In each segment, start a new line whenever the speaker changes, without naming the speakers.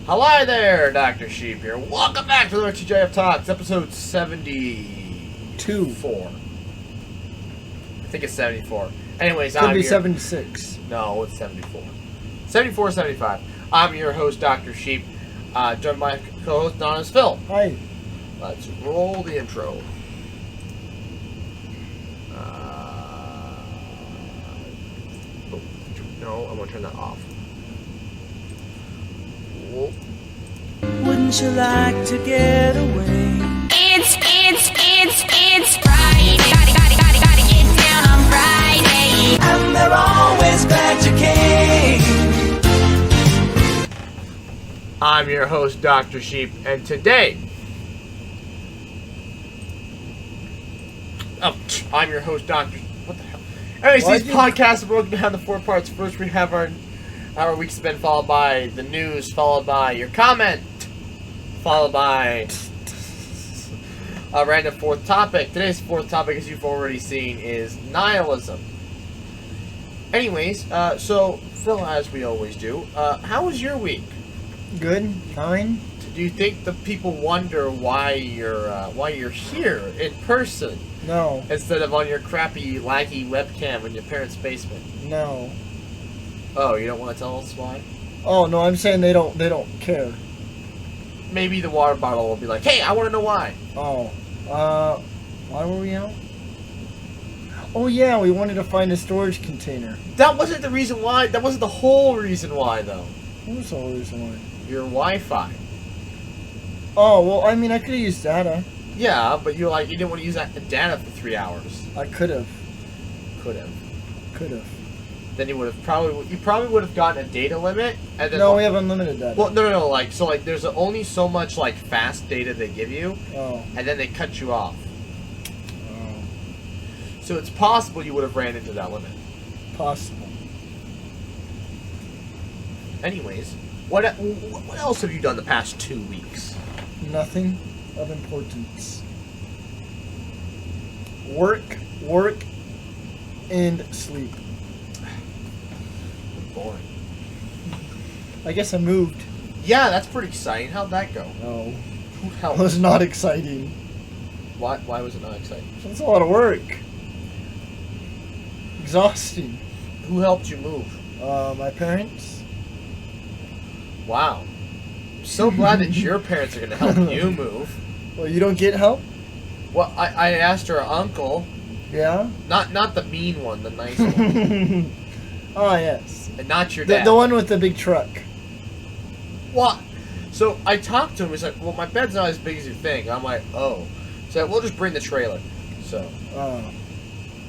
Hello there, Dr. Sheep here. Welcome back to the TGIF Talks, episode 72. 4. I think it's 74. Anyways,
Could be 76.
No, it's 74. 74, 75. I'm your host, Dr. Sheep. Joined by my co-host, Don as Phil.
Hi.
Let's roll the intro. No, I'm going to turn that off. Whoa.
Wouldn't you like to get away?
It's Friday. Gotta get down on Friday.
And they're always glad you came.
I'm your host, Dr. Sheep, and today... I'm your host, Dr. What the hell? Anyways, these podcasts are broken down into 4 parts. First, we have our week's spin, followed by the news, followed by your comment, followed by a random fourth topic. Today's fourth topic, as you've already seen, is nihilism. Anyways, so Phil, as we always do, how was your week?
Good. Fine.
Do you think the people wonder why you're here in person?
No.
Instead of on your crappy, laggy webcam in your parents' basement?
No.
Oh, you don't want to tell us why?
Oh no, I'm saying they don't care.
Maybe the water bottle will be like, hey, I want to know why.
Oh. Why were we out? Oh yeah, we wanted to find a storage container.
That wasn't the reason why. That wasn't the whole reason why, though.
What was the whole reason why?
Your Wi-Fi.
Oh, well, I mean, I could have used data.
Yeah, but you didn't want to use that data for 3 hours.
I could have.
Could have. Then you probably would have gotten a data limit. And then
No, we have unlimited data.
Well, no. There's only so much fast data they give you,
Oh.
and then they cut you off.
Oh.
So it's possible you would have ran into that limit.
Possible.
Anyways, what else have you done the past 2 weeks?
Nothing of importance. Work, and sleep.
Boring.
I guess I moved.
Yeah, that's pretty exciting. How'd that go?
No.
Who
It
helped?
was not exciting.
Why was it not exciting?
That's a lot of work. Exhausting.
Who helped you move?
My parents.
Wow. I'm so glad that your parents are going to help you move.
Well, you don't get help?
Well, I asked her uncle.
Yeah?
Not the mean one, the nice one.
Oh, yes.
And not your dad.
The one with the big truck.
What? So I talked to him. He's like, well, my bed's not as big as you think. I'm like, oh. So we'll just bring the trailer. So.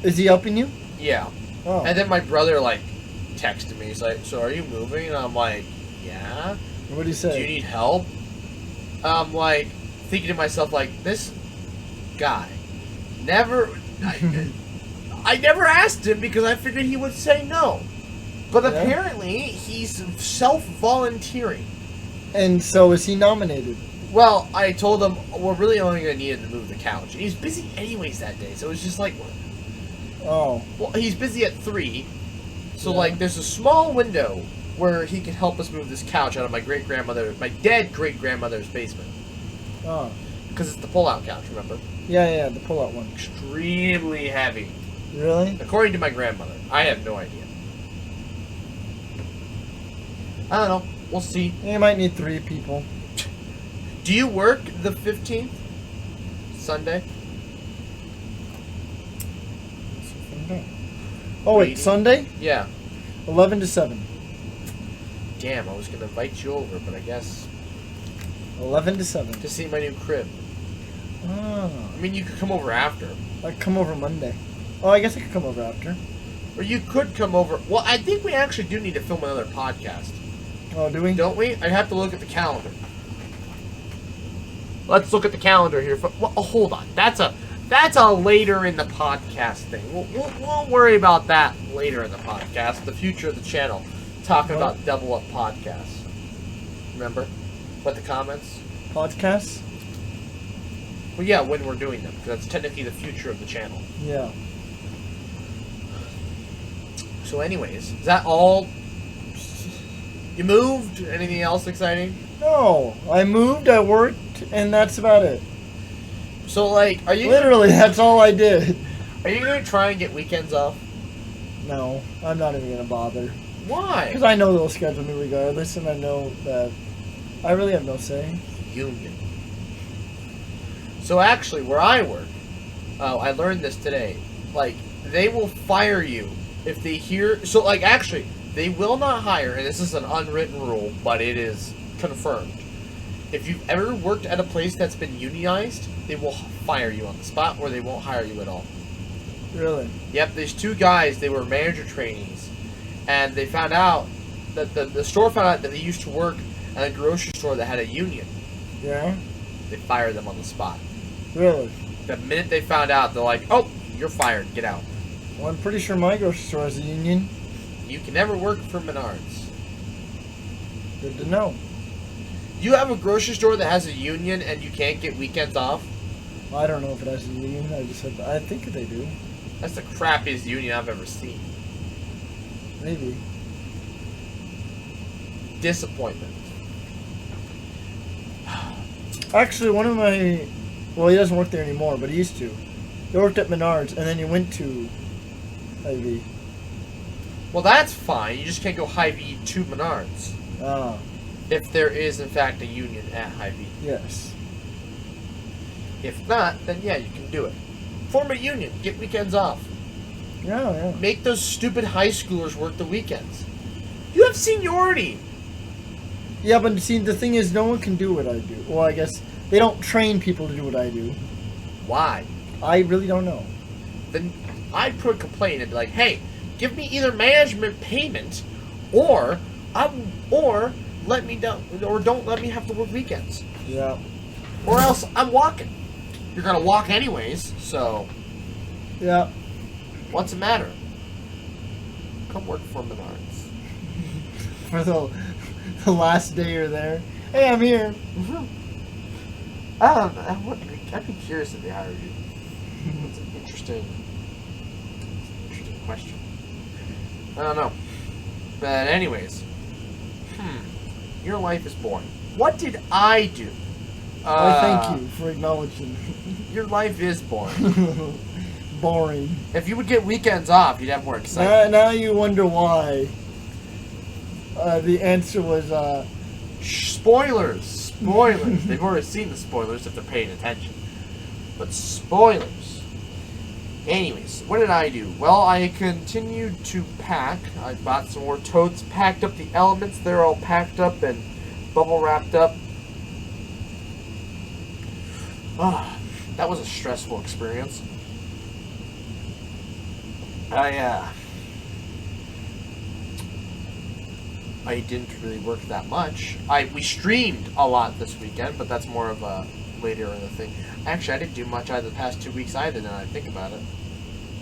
Is he helping you?
Yeah.
Oh.
And then my brother, texted me. He's like, so are you moving? And I'm like, yeah.
What did he say?
Do you need help? I'm thinking to myself, this guy never. I never asked him because I figured he would say no. But
Yeah.
apparently, he's self-volunteering.
And so is he nominated?
Well, I told him we're really only going to need him to move the couch. And he's busy anyways that day, so it's just
Oh.
well, he's busy at 3. So,
Yeah.
there's a small window where he can help us move this couch out of my dead great-grandmother's basement.
Oh.
Because it's the pull-out couch, remember?
Yeah, the pull-out one.
Extremely heavy.
Really?
According to my grandmother. I have no idea. I don't know. We'll see.
You might need 3 people.
Do you work the 15th? Sunday?
Oh, wait,
Waiting.
Sunday?
Yeah.
11 to 7.
Damn, I was going to invite you over, but I guess
11 to 7.
to see my new crib.
Oh.
I mean, you could come over after.
I'd come over Monday. Oh, I guess I could come over after.
Or you could come over. Well, I think we actually do need to film another podcast.
Oh, do we?
Don't we? I'd have to look at the calendar. Let's look at the calendar here. Well, hold on. That's a later in the podcast thing. We'll worry about that later in the podcast. The future of the channel. Talking about Double Up podcasts. Remember? What the comments?
Podcasts?
Well, yeah, when we're doing them. Because that's technically the future of the channel.
Yeah.
So anyways, is that all You moved? Anything else exciting?
No, I moved, I worked, and that's about it.
So, like, are you
Literally, that's all I did.
Are you gonna try and get weekends off?
No, I'm not even gonna bother.
Why?
Because I know they'll schedule me regardless, and I know that I really have no say.
Union. So actually, where I work, I learned this today. Like, they will fire you if they hear. So, like, actually, they will not hire, and this is an unwritten rule, but it is confirmed. If you've ever worked at a place that's been unionized, they will fire you on the spot, or they won't hire you at all.
Really?
Yep, there's two guys, they were manager trainees, and they found out that the store found out that they used to work at a grocery store that had a union.
Yeah?
They fired them on the spot.
Really?
The minute they found out, they're like, oh, you're fired, get out.
Well, I'm pretty sure my grocery store has a union.
You can never work for Menards.
Good to know.
You have a grocery store that has a union and you can't get weekends off?
I don't know if it has a union. I think they do.
That's the crappiest union I've ever seen.
Maybe.
Disappointment.
Actually, one of my... Well, he doesn't work there anymore, but he used to. He worked at Menards, and then he went to Hy-Vee.
Well, that's fine. You just can't go Hy-Vee to Menards.
Ah,
If there is, in fact, a union at Hy-Vee.
yes.
If not, then yeah, you can do it. Form a union. Get weekends off.
Yeah.
Make those stupid high schoolers work the weekends. You have seniority.
Yeah, but see, the thing is, no one can do what I do. Well, I guess they don't train people to do what I do.
Why?
I really don't know.
Then I'd put a complaint and be like, hey, give me either management payment or let me down, or don't let me have to work weekends.
Yeah.
Or else I'm walking. You're gonna walk anyways, so
Yeah.
what's the matter? Come work for Menards.
For the last day you're there. Hey, I'm here.
I'd be curious if they hired you. It's an interesting question. I don't know. But anyways, your life is boring. What did I do?
Thank you for acknowledging.
Your life is boring.
Boring.
If you would get weekends off, you'd have more excitement.
Now you wonder why. The answer was,
Spoilers! Spoilers! They've already seen the spoilers if they're paying attention. But spoilers. Anyways, what did I do? Well, I continued to pack. I bought some more totes, packed up the elements. They're all packed up and bubble wrapped up. That was a stressful experience. I didn't really work that much. We streamed a lot this weekend, but that's more of a later in the thing. Actually, I didn't do much either the past 2 weeks either, now I think about it.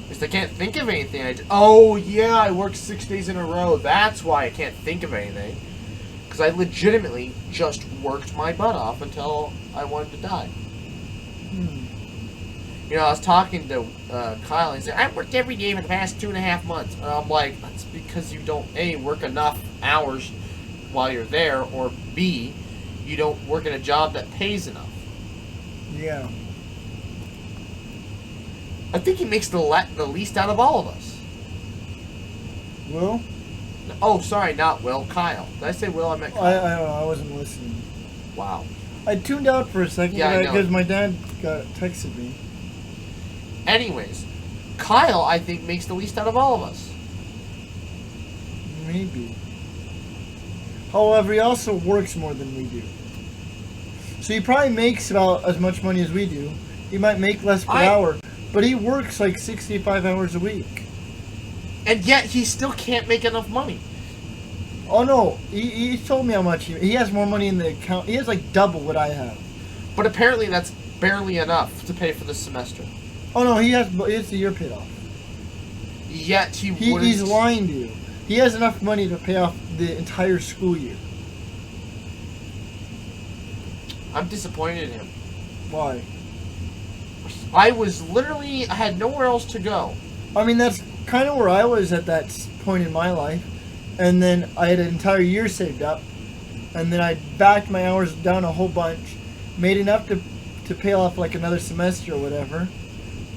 Because I can't think of anything I did. Oh, yeah, I worked 6 days in a row. That's why I can't think of anything. Because I legitimately just worked my butt off until I wanted to die. You know, I was talking to Kyle, and he said, I worked every day for the past 2.5 months. And I'm like, that's because you don't, A, work enough hours while you're there, or B, you don't work in a job that pays enough.
yeah.
I think he makes the least out of all of us.
Will?
Oh, sorry, not Will, Kyle. Did I say Will? I meant Kyle.
I don't know. I wasn't listening.
Wow.
I tuned out for a second because my dad texted me.
Anyways, Kyle, I think, makes the least out of all of us.
Maybe. However, he also works more than we do. So he probably makes about as much money as we do. He might make less per hour, but he works like 65 hours a week.
And yet, he still can't make enough money.
Oh no, he told me how much he has more money in the account. He has like double what I have.
But apparently that's barely enough to pay for this semester.
Oh no, he has the year paid off.
Yet
He's lying to you. He has enough money to pay off the entire school year.
I'm disappointed in him.
Why?
I had nowhere else to go.
I mean, that's kind of where I was at that point in my life. And then I had an entire year saved up. And then I backed my hours down a whole bunch, made enough to pay off like another semester or whatever.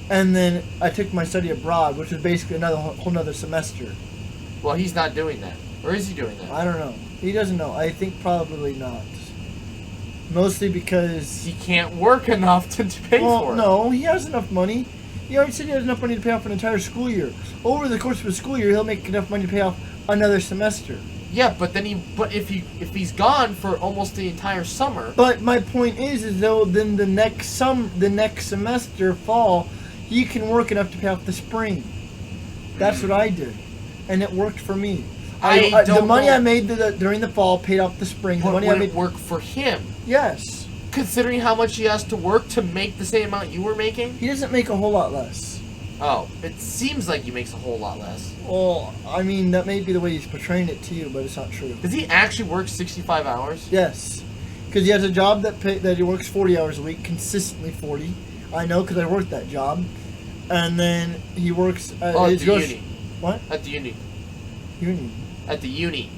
And then I took my study abroad, which was basically whole nother semester.
Well, he's not doing that. Or is he doing that?
I don't know. He doesn't know. I think probably not. Mostly because...
He can't work enough to pay for it.
No, he has enough money. He already said he has enough money to pay off an entire school year. Over the course of a school year, he'll make enough money to pay off another semester.
Yeah, but then if he's gone for almost the entire summer.
But my point is though, then the next semester, fall, he can work enough to pay off the spring. That's what I did, and it worked for me. The money I made during the fall paid off the spring.
But
the money
would
I made
it work for him?
Yes.
Considering how much he has to work to make the same amount you were making?
He doesn't make a whole lot less.
Oh, it seems like he makes a whole lot less.
Well, I mean, that may be the way he's portraying it to you, but it's not true.
Does he actually work 65 hours?
Yes. Because he has a job that he works 40 hours a week, consistently 40. I know because I worked that job. And then he works at
at the uni.
What?
At the uni.
Uni.
At the uni.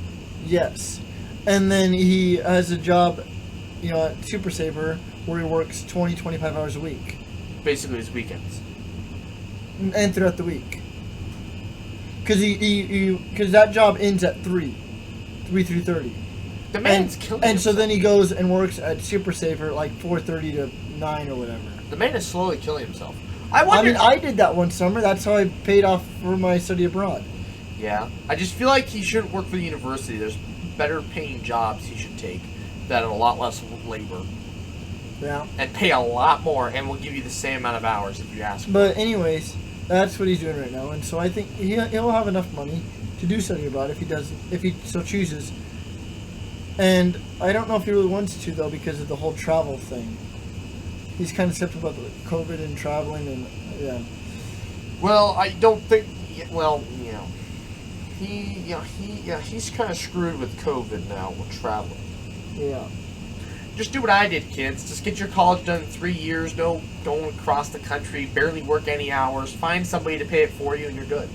Yes. And then he has a job, at Super Saver where he works 20, 25 hours a week.
Basically his weekends.
And throughout the week. Because that job ends at 3 through 30.
The man's killing
And so
himself.
then he goes and works at Super Saver like 4:30 to 9 or whatever.
The man is slowly killing himself.
I did that one summer. That's how I paid off for my study abroad.
Yeah. I just feel like he shouldn't work for the university. There's better paying jobs he should take that are a lot less labor.
Yeah.
And pay a lot more and will give you the same amount of hours if you ask.
But anyways, that's what he's doing right now. And so I think he'll have enough money to do study abroad if he so chooses. And I don't know if he really wants to, though, because of the whole travel thing. He's kind of skeptical about the COVID and traveling, and yeah.
Well, I don't think. Well, he's kind of screwed with COVID now with traveling.
Yeah.
Just do what I did, kids. Just get your college done in 3 years. Don't across the country. Barely work any hours. Find somebody to pay it for you, and you're good.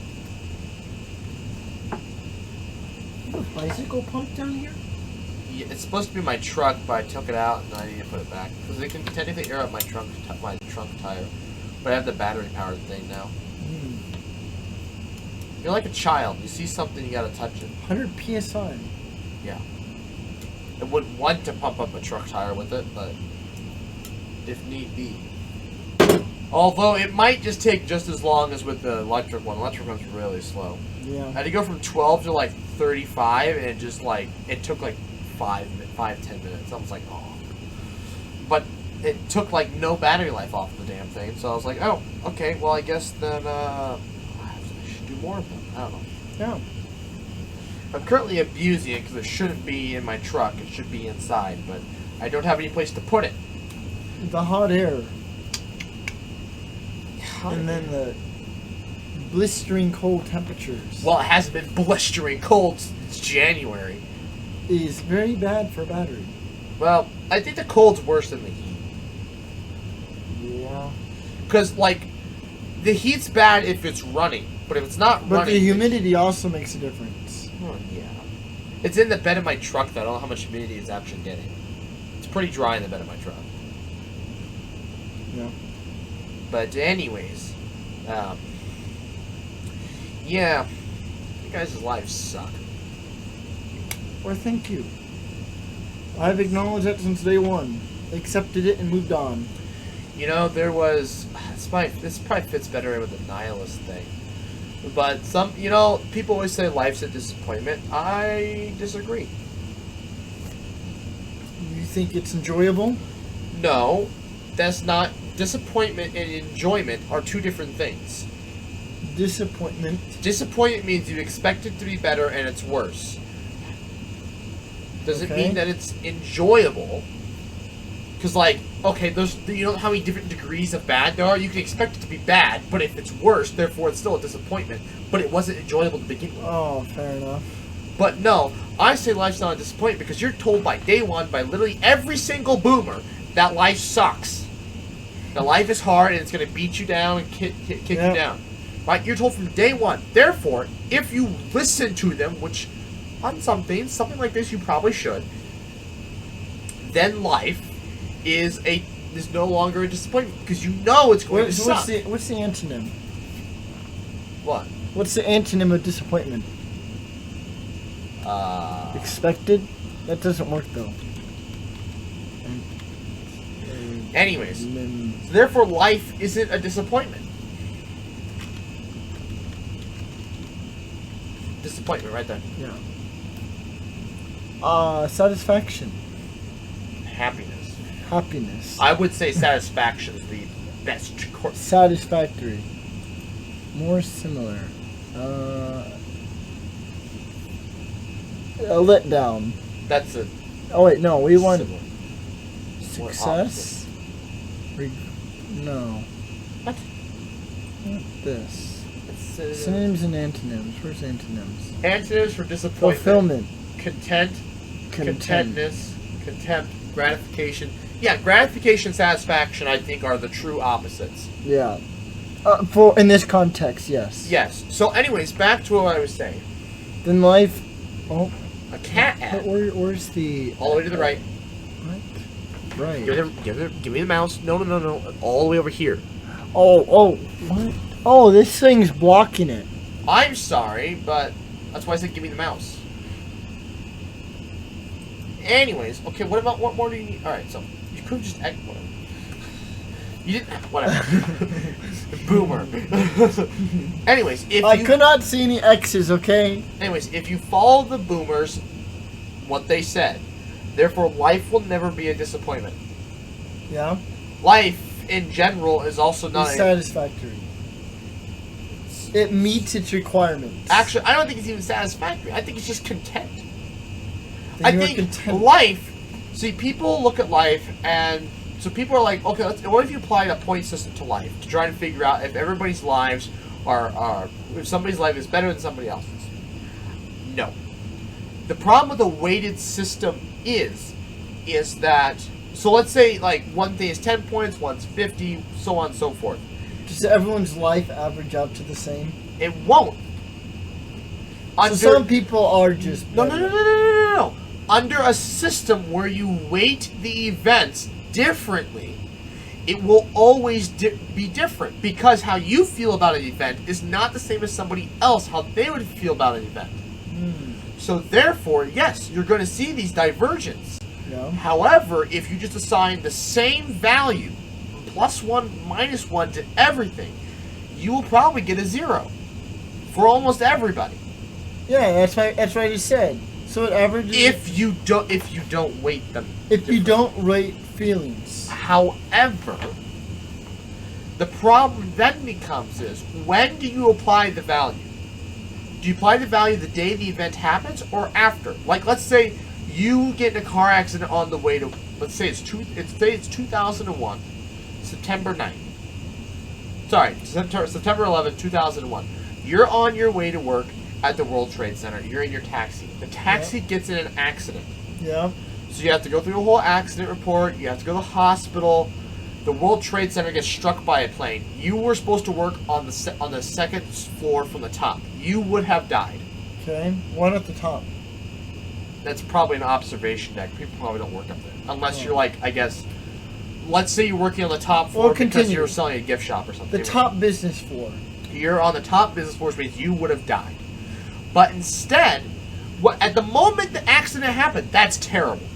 You have a bicycle pump down here?
Yeah, it's supposed to be my truck, but I took it out and I need to put it back because they can technically air up my trunk tire. But I have the battery powered thing now. You're like a child. You see something, you gotta touch it.
100 psi.
Yeah. I wouldn't want to pump up a truck tire with it, but if need be. Although it might just take just as long as with the electric one. Electric one's really slow.
Yeah.
I had to go from 12 to like 35, and it took like 5-10 minutes. I was like, oh. But it took like no battery life off the damn thing, so I was like, oh, okay, well I guess then I should do more of them. I don't know.
Yeah.
I'm currently abusing it because it shouldn't be in my truck. It should be inside, but I don't have any place to put it.
The hot air. And then the blistering cold temperatures.
Well, it hasn't been blistering cold since January.
Is very bad for a battery.
Well, I think the cold's worse than the heat.
Yeah.
Because, like, the heat's bad if it's running, but if it's not running...
But the humidity also makes a difference.
Oh, yeah. It's in the bed of my truck, though. I don't know how much humidity it's actually getting. It's pretty dry in the bed of my truck.
Yeah.
But anyways, yeah, you guys' lives suck.
Well, thank you. I've acknowledged that since day one, accepted it, and moved on.
You know, there was this probably fits better in with the nihilist thing, but people always say life's a disappointment. I disagree.
You think it's enjoyable?
No, that's not. Disappointment and enjoyment are two different things.
Disappointment.
Disappointment means you expect it to be better and it's worse. Does it mean that it's enjoyable? Because, there's, you know how many different degrees of bad there are? You can expect it to be bad, but if it's worse, therefore it's still a disappointment. But it wasn't enjoyable to begin with.
Oh, fair enough.
But no, I say life's not a disappointment because you're told by day one, by literally every single boomer, that life sucks. That life is hard and it's going to beat you down and kick you down. Right? You're told from day one. Therefore, if you listen to them, which on something like this you probably should, then life is no longer a disappointment because you know it's going to suck.
What's the antonym?
What?
What's the antonym of disappointment? Expected? That doesn't work though.
Anyways, so therefore life isn't a disappointment. Disappointment right there.
Yeah. Satisfaction.
Happiness. I would say satisfaction is the best course.
Satisfactory. More similar. A letdown.
That's a.
Oh wait, no, we want
similar.
success. No.
What?
Not this.
It's,
synonyms and antonyms. Where's antonyms?
Antonyms for disappointment.
Fulfillment.
Contentness. Contempt. Gratification. Yeah, gratification and satisfaction, I think, are the true opposites.
Yeah. In this context, yes.
Yes. So, anyways, back to what I was saying.
Then life. Oh.
A cat ad.
Where's the?
All the way to the right.
What? Right.
Give me the mouse. No. All the way over here.
Oh. What? Oh, this thing's blocking it.
I'm sorry, but that's why I said give me the mouse. Anyways, okay, what more do you need? Alright, so, you could have just whatever. You didn't, whatever. Boomer. Anyways,
I could not see any X's, okay?
Anyways, if you follow the boomers, what they said, therefore life will never be a disappointment.
Yeah?
Life, in general, is also not
satisfactory. It meets its requirements.
Actually, I don't think it's even satisfactory. I think it's just content.
Then
I think life. See, people look at life, and so people are like, okay, what if you applied a point system to life to try and figure out if everybody's lives if somebody's life is better than somebody else's? No. The problem with a weighted system is that, so let's say like one thing is 10 points, one's 50, so on and so forth.
Does everyone's life average out to the same?
It won't.
So some people are just
No. Under a system where you weight the events differently, it will always be different because how you feel about an event is not the same as somebody else how they would feel about an event. So therefore, yes, you're going to see these divergences.
Yeah.
However, if you just assign the same value, +1, -1 to everything, you will probably get a 0 for almost everybody.
Yeah, that's what I just said. So it averages.
If you don't weight them.
If you don't rate feelings.
However, the problem then becomes is when do you apply the value? Do you apply the value the day the event happens or after? Like, let's say you get in a car accident on the way to, let's say it's 2001, September 9th. Sorry, September 11th, 2001. You're on your way to work at the World Trade Center. You're in your taxi. The taxi gets in an accident.
Yeah.
So you have to go through a whole accident report. You have to go to the hospital. The World Trade Center gets struck by a plane. You were supposed to work on the second floor from the top. You would have died.
Okay. One at the top.
That's probably an observation deck. People probably don't work up there. Unless you're like, I guess, let's say you're working on the top floor because you're selling a gift shop or something.
The top business floor.
You're on the top business floor, which means you would have died. But instead, at the moment the accident happened, that's terrible.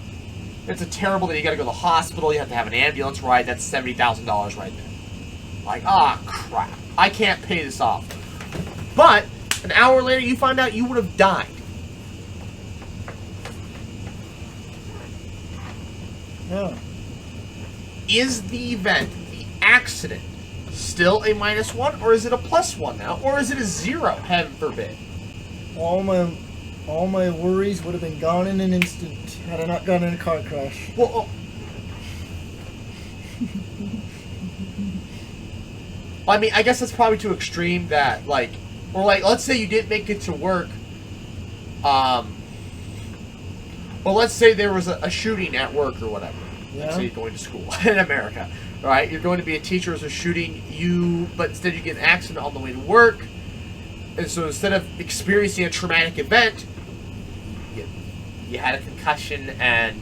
It's a terrible that you got to go to the hospital. You have to have an ambulance ride. That's $70,000 right there. Like, crap. I can't pay this off. But an hour later, you find out you would have died.
Yeah.
Is the event, the accident, still a -1, or is it a +1 now, or is it a 0? Heaven forbid.
All my worries would have been gone in an instant had I not gotten in a car crash.
Well, I mean, I guess that's probably too extreme. That let's say you didn't make it to work. Well, let's say there was a shooting at work or whatever.
Yeah.
Let's say you're going to school in America, right? You're going to be a teacher. There's a shooting, but instead you get an accident on the way to work. And so instead of experiencing a traumatic event, you had a concussion and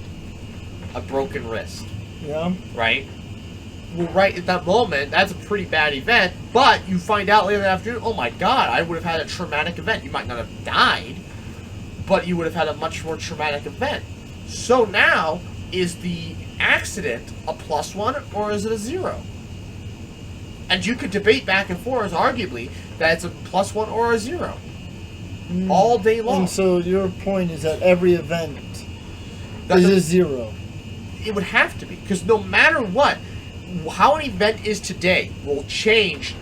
a broken wrist,
Yeah.
right? Well, right at that moment, that's a pretty bad event, but you find out later that afternoon, oh my god, I would have had a traumatic event. You might not have died, but you would have had a much more traumatic event. So now, is the accident a +1 or is it a 0? And you could debate back and forth, arguably, that it's a +1 or a 0. All day long.
And so your point is that every event is a 0.
It would have to be, because no matter what, how an event is today will change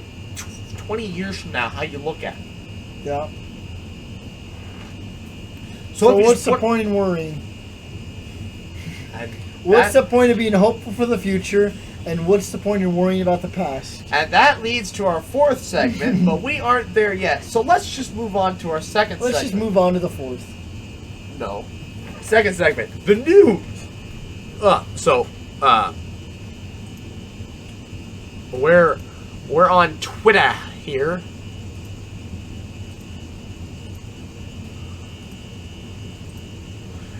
20 years from now how you look at it.
Yeah.
So
what's the point in worrying?
And
What's the point of being hopeful for the future? And what's the point in worrying about the past?
And that leads to our 4th segment, but we aren't there yet. So let's just move on to our 2nd segment.
Let's just move on to the 4th.
No. 2nd segment. The news! We're on Twitter here.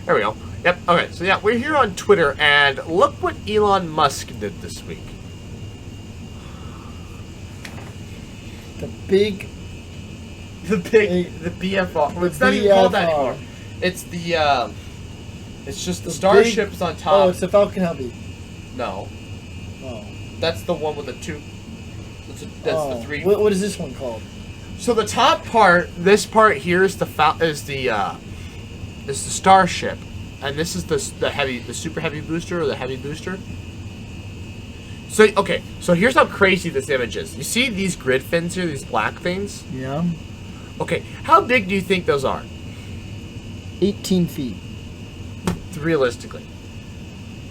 There we go. Yep, okay, so yeah, we're here on Twitter, and look what Elon Musk did this week.
The
BFR. Well, it's not even called that anymore. It's it's just the starships on top.
Oh, it's the Falcon Heavy.
No.
Oh.
That's the one with the 2. That's the 3.
What is this one called?
So the top part, this part here is the starship, and this is the super heavy booster or the heavy booster. So okay, so here's how crazy this image is. You see these grid fins here, these black things?
Yeah.
Okay, how big do you think those are?
18 feet.
Realistically.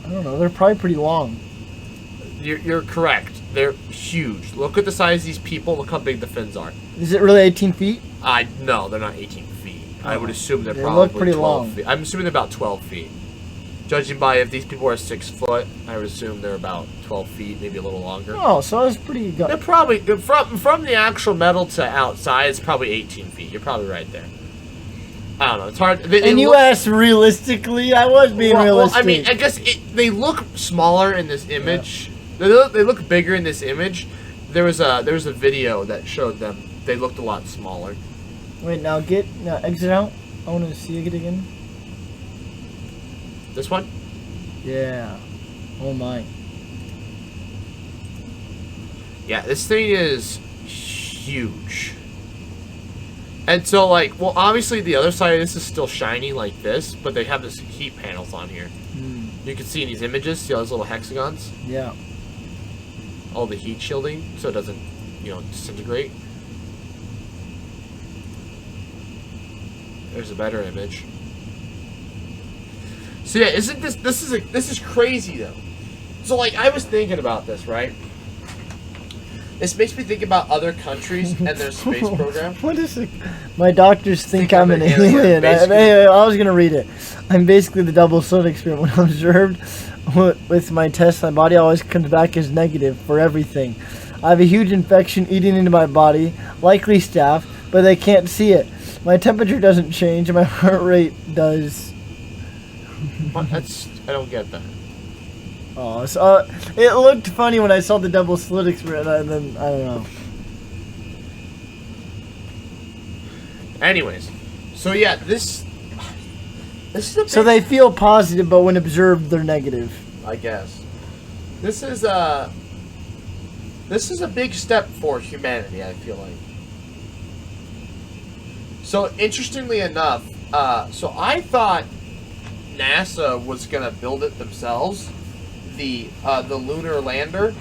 I don't know. They're probably pretty long.
You're correct. They're huge. Look at the size of these people. Look how big the fins are.
Is it really 18 feet?
No, they're not 18 feet. I would assume they're
They
probably
look pretty
12
long.
feet. I'm assuming they're about 12 feet. Judging by if these people are 6 foot, I would assume they're about 12 feet, maybe a little longer.
Oh, so that's pretty good.
They're probably, from the actual metal to outside, it's probably 18 feet. You're probably right there. I don't know. It's hard.
And you asked realistically? I was being realistic.
Well, I mean, I guess they look smaller in this image. Yeah. They look bigger in this image. There was a video that showed them. They looked a lot smaller.
Wait, now exit out. I want to see it again.
This one?
Yeah. Oh my.
Yeah, this thing is huge. And so, like, well, obviously the other side of this is still shiny like this, but they have this heat panels on here. You can see in these images, see all those little hexagons?
Yeah.
All the heat shielding, so it doesn't, disintegrate. There's a better image. So yeah, isn't this is crazy though. So like I was thinking about this, right? This makes me think about other countries and their space program.
What is it? My doctors think I'm an alien. I was gonna read it. I'm basically the double slit experiment. When observed with my tests, my body always comes back as negative for everything. I have a huge infection eating into my body, likely staph, but they can't see it. My temperature doesn't change, and my heart rate does.
I don't get that.
Oh, so it looked funny when I saw the double slit experiment, and then I don't know.
Anyways, so yeah, this is a big,
So they feel positive, but when observed, they're negative.
I guess. This is a big step for humanity, I feel like. So interestingly enough, so I thought NASA was gonna build it themselves, the lunar lander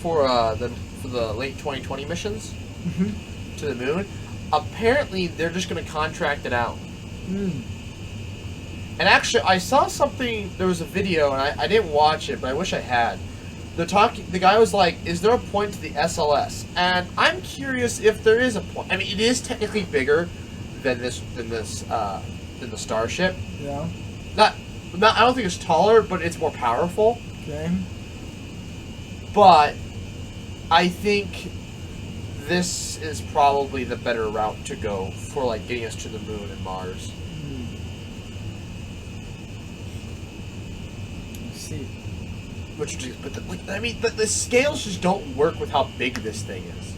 for the late 2020 missions to the moon. Apparently, they're just gonna contract it out. And actually, I saw something. There was a video, and I didn't watch it, but I wish I had. The guy was like, "Is there a point to the SLS?" And I'm curious if there is a point. I mean, it is technically bigger than the Starship.
Yeah.
Not. I don't think it's taller, but it's more powerful.
Okay.
But I think this is probably the better route to go for like getting us to the moon and Mars.
feet.
Which, but the scales just don't work with how big this thing is.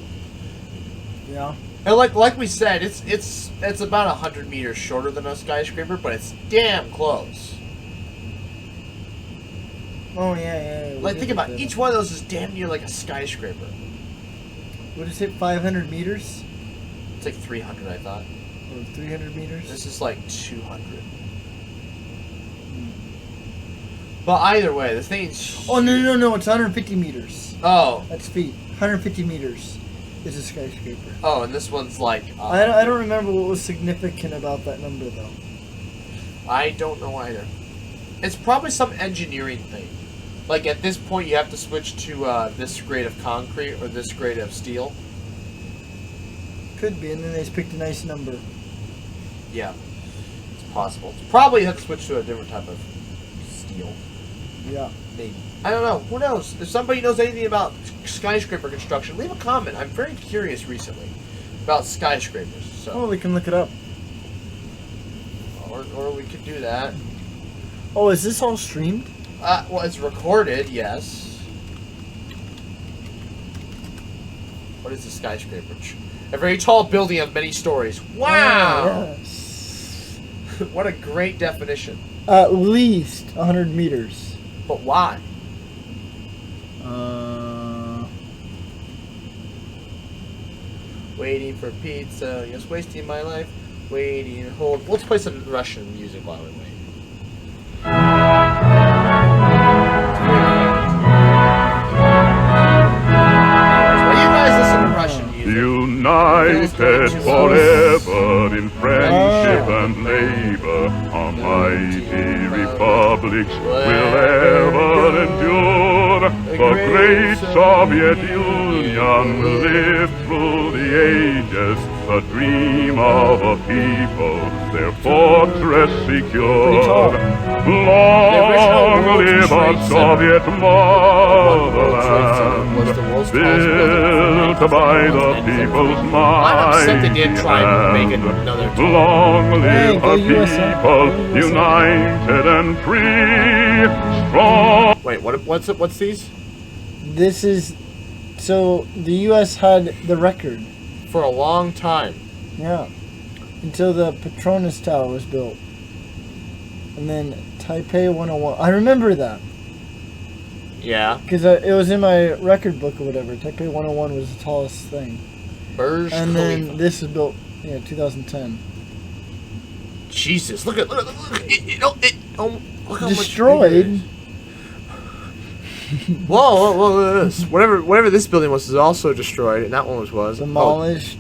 Yeah.
And like we said, it's about 100 meters shorter than a skyscraper, but it's damn close.
Oh yeah.
Like think about it, each one of those is damn near like a skyscraper.
What is it? 500 meters?
It's like 300, I thought.
Or 300 meters?
This is like 200. But either way, the thing's...
Oh, no. It's 150 meters.
Oh.
That's feet. 150 meters is a skyscraper.
Oh, and this one's like...
I don't remember what was significant about that number, though.
I don't know either. It's probably some engineering thing. Like, at this point, you have to switch to this grade of concrete or this grade of steel.
Could be, and then they just picked a nice number.
Yeah. It's possible. Probably you have to switch to a different type of steel.
Yeah.
Maybe. I don't know. Who knows? If somebody knows anything about skyscraper construction, leave a comment. I'm very curious recently about skyscrapers. So.
Oh, we can look it up.
Or we could do that.
Oh, is this all streamed?
Well, it's recorded, yes. What is a skyscraper? A very tall building of many stories. Wow!
Oh, yes.
What a great definition.
At least 100 meters.
But why? Waiting for pizza, just wasting my life. Waiting, hold. Let's play some Russian music while we wait. While you guys listen to Russian music.
United forever in friendship and labor, our mighty republics will ever endure. The great Soviet Union will live through the ages, the dream of a people, their fortress secured. Long live our Soviet motherland, built by the people's
I'm
mind.
upset they didn't try and make another time.
Long live
Hey,
a
go USA.
people united and free, strong.
Wait, what's these?
This is... So, the U.S. had the record.
For a long time.
Yeah. Until the Petronas Tower was built. And then Taipei 101. I remember that.
Yeah.
Because it was in my record book or whatever. Taipei 101 was the tallest thing.
Burj
And
Khalifa.
then this was built, 2010.
Jesus, look at look how much
Destroyed.
bigger it is. Whoa, this. Whatever this building was is also destroyed, and that one was.
Demolished.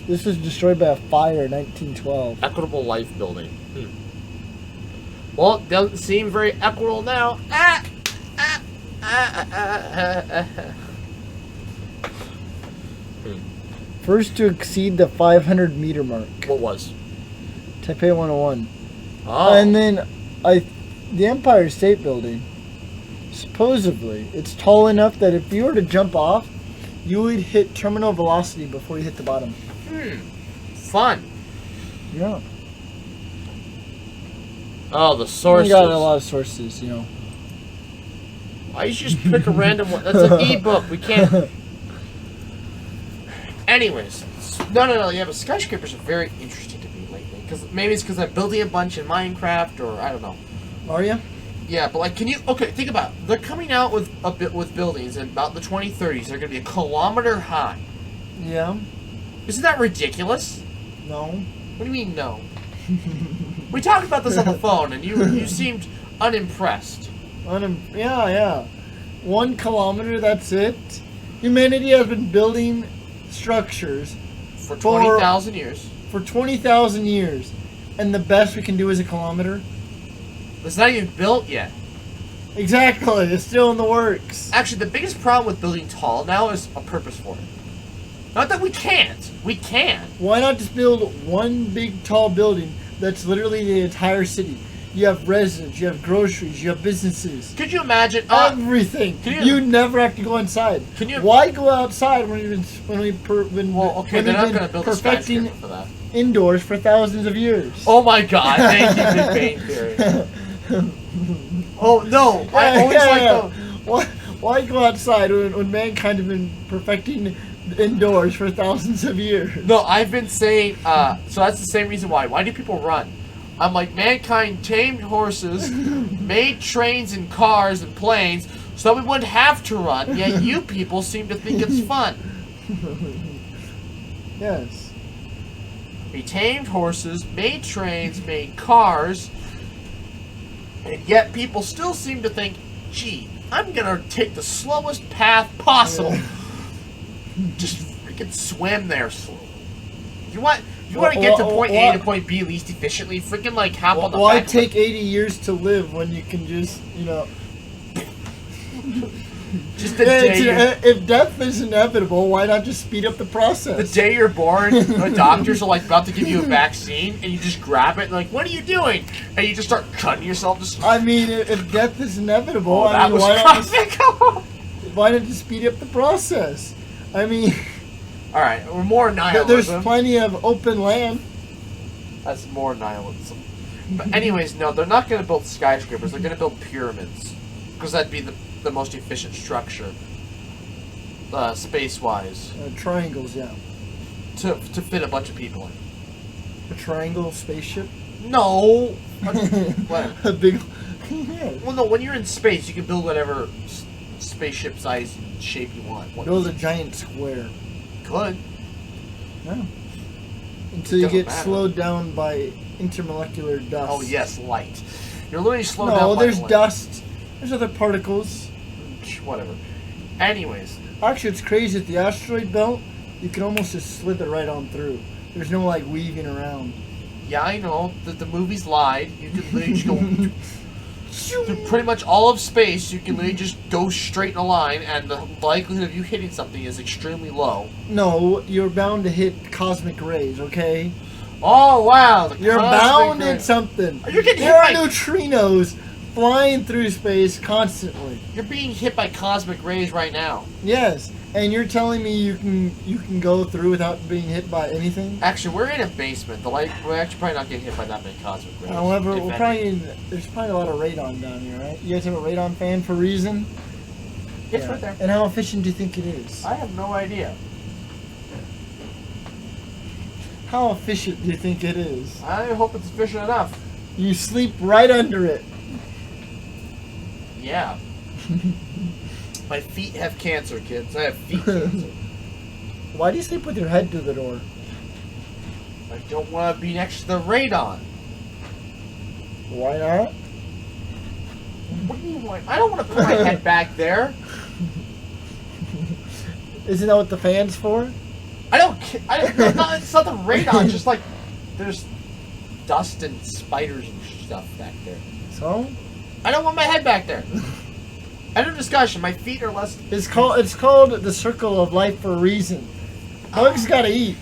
This was destroyed by a fire in 1912.
Equitable Life Building. Well, it doesn't seem very equitable now.
First to exceed the 500 meter mark.
What was?
Taipei 101.
Oh.
And then the Empire State Building, supposedly, it's tall enough that if you were to jump off, you would hit terminal velocity before you hit the bottom.
Fun.
Yeah.
Oh, the sources.
We got a lot of sources,
Why you just pick a random one? That's an ebook. We can't. Anyways, no. Yeah, but skyscrapers are very interesting to me lately. Maybe it's because I'm building a bunch in Minecraft, or I don't know.
Are you?
Yeah, but like, think about it. They're coming out with buildings in about the 2030s. They're going to be a kilometer high.
Yeah.
Isn't that ridiculous?
No.
What do you mean, no? We talked about this on the phone, and you seemed unimpressed.
Yeah. 1 kilometer, that's it. Humanity has been building structures
For 20,000 years.
For 20,000 years. And the best we can do is a kilometer?
It's not even built yet.
Exactly. It's still in the works.
Actually, the biggest problem with building tall now is a purpose for it. Not that we can't. We can.
Why not just build one big tall building that's literally the entire city? You have residents, you have groceries, you have businesses.
Could you imagine?
Everything. You never have to go inside. Why go outside when we've been
they're not going to build a skyscraper for that.
Indoors for thousands of years?
Oh my God! Thank you, Big Bang Theory. Oh no! I always like the.
Why go outside when mankind have been perfecting indoors for thousands of years?
No, I've been saying. So that's the same reason why. Why do people run? I'm like, mankind tamed horses, made trains and cars and planes, so we wouldn't have to run. Yet you people seem to think it's fun.
Yes.
We tamed horses, made trains, made cars, and yet people still seem to think, gee, I'm gonna take the slowest path possible. Just freaking swim there slowly. You want to get to point A to point B least efficiently? Freaking like hop on the
Why
back.
take 80 years to live when you can just,
Just the day
if death is inevitable, why not just speed up the process?
the day you're born, the doctors are like about to give you a vaccine, and you just grab it and like, what are you doing? And you just start cutting yourself.
I mean, if death is inevitable,
That was
why not just speed up the process? I mean,
all right, we're more nihilism.
there's plenty of open land.
That's more nihilism. But anyways, no, they're not going to build skyscrapers. They're going to build pyramids because that'd be the most efficient structure, space-wise,
Triangles, yeah.
to fit a bunch of people in.
A triangle spaceship.
No, what?
A big.
Well, no. When you're in space, you can build whatever spaceship size and shape you want.
Build a giant square.
Could.
No. Until you
Doesn't
get
matter.
slowed down by intermolecular dust.
Oh yes, light. You're literally slowed down.
No,
by
there's
light.
dust. There's other particles.
Whatever. Anyways,
Actually, it's crazy. At the asteroid belt, you can almost just slither right on through. There's no like weaving around.
yeah, I know that the movies lied. You can literally just go through pretty much all of space. You can literally just go straight in a line, and the likelihood of you hitting something is extremely low.
No, you're bound to hit cosmic rays. Okay,
Oh wow! the
you're
cosmic
bound
ray-
in something.
You're getting
There are
hit by-
neutrinos flying through space constantly.
You're being hit by cosmic rays right now.
Yes, and you're telling me you can go through without being hit by anything?
Actually, we're in a basement. We're actually probably not getting hit by that many cosmic rays.
However,
if
we're
any.
there's probably a lot of radon down here, right? You guys have a radon fan for a reason?
It's
Yeah.
right there.
And how efficient do you think it is?
I have no idea.
How efficient do you think it is?
I hope it's efficient enough.
You sleep right under it.
Yeah. My feet have cancer, kids. I have feet cancer.
Why do you sleep with your head to the door?
I don't want to be next to the radon.
Why not?
What do you want? I don't want to put my head back there.
Isn't that what the fan's for?
I don't. It's not the radon. It's just like there's dust and spiders and stuff back there.
So?
I don't want my head back there. End of discussion. My feet are less.
It's called the circle of life for a reason. Bugs gotta eat.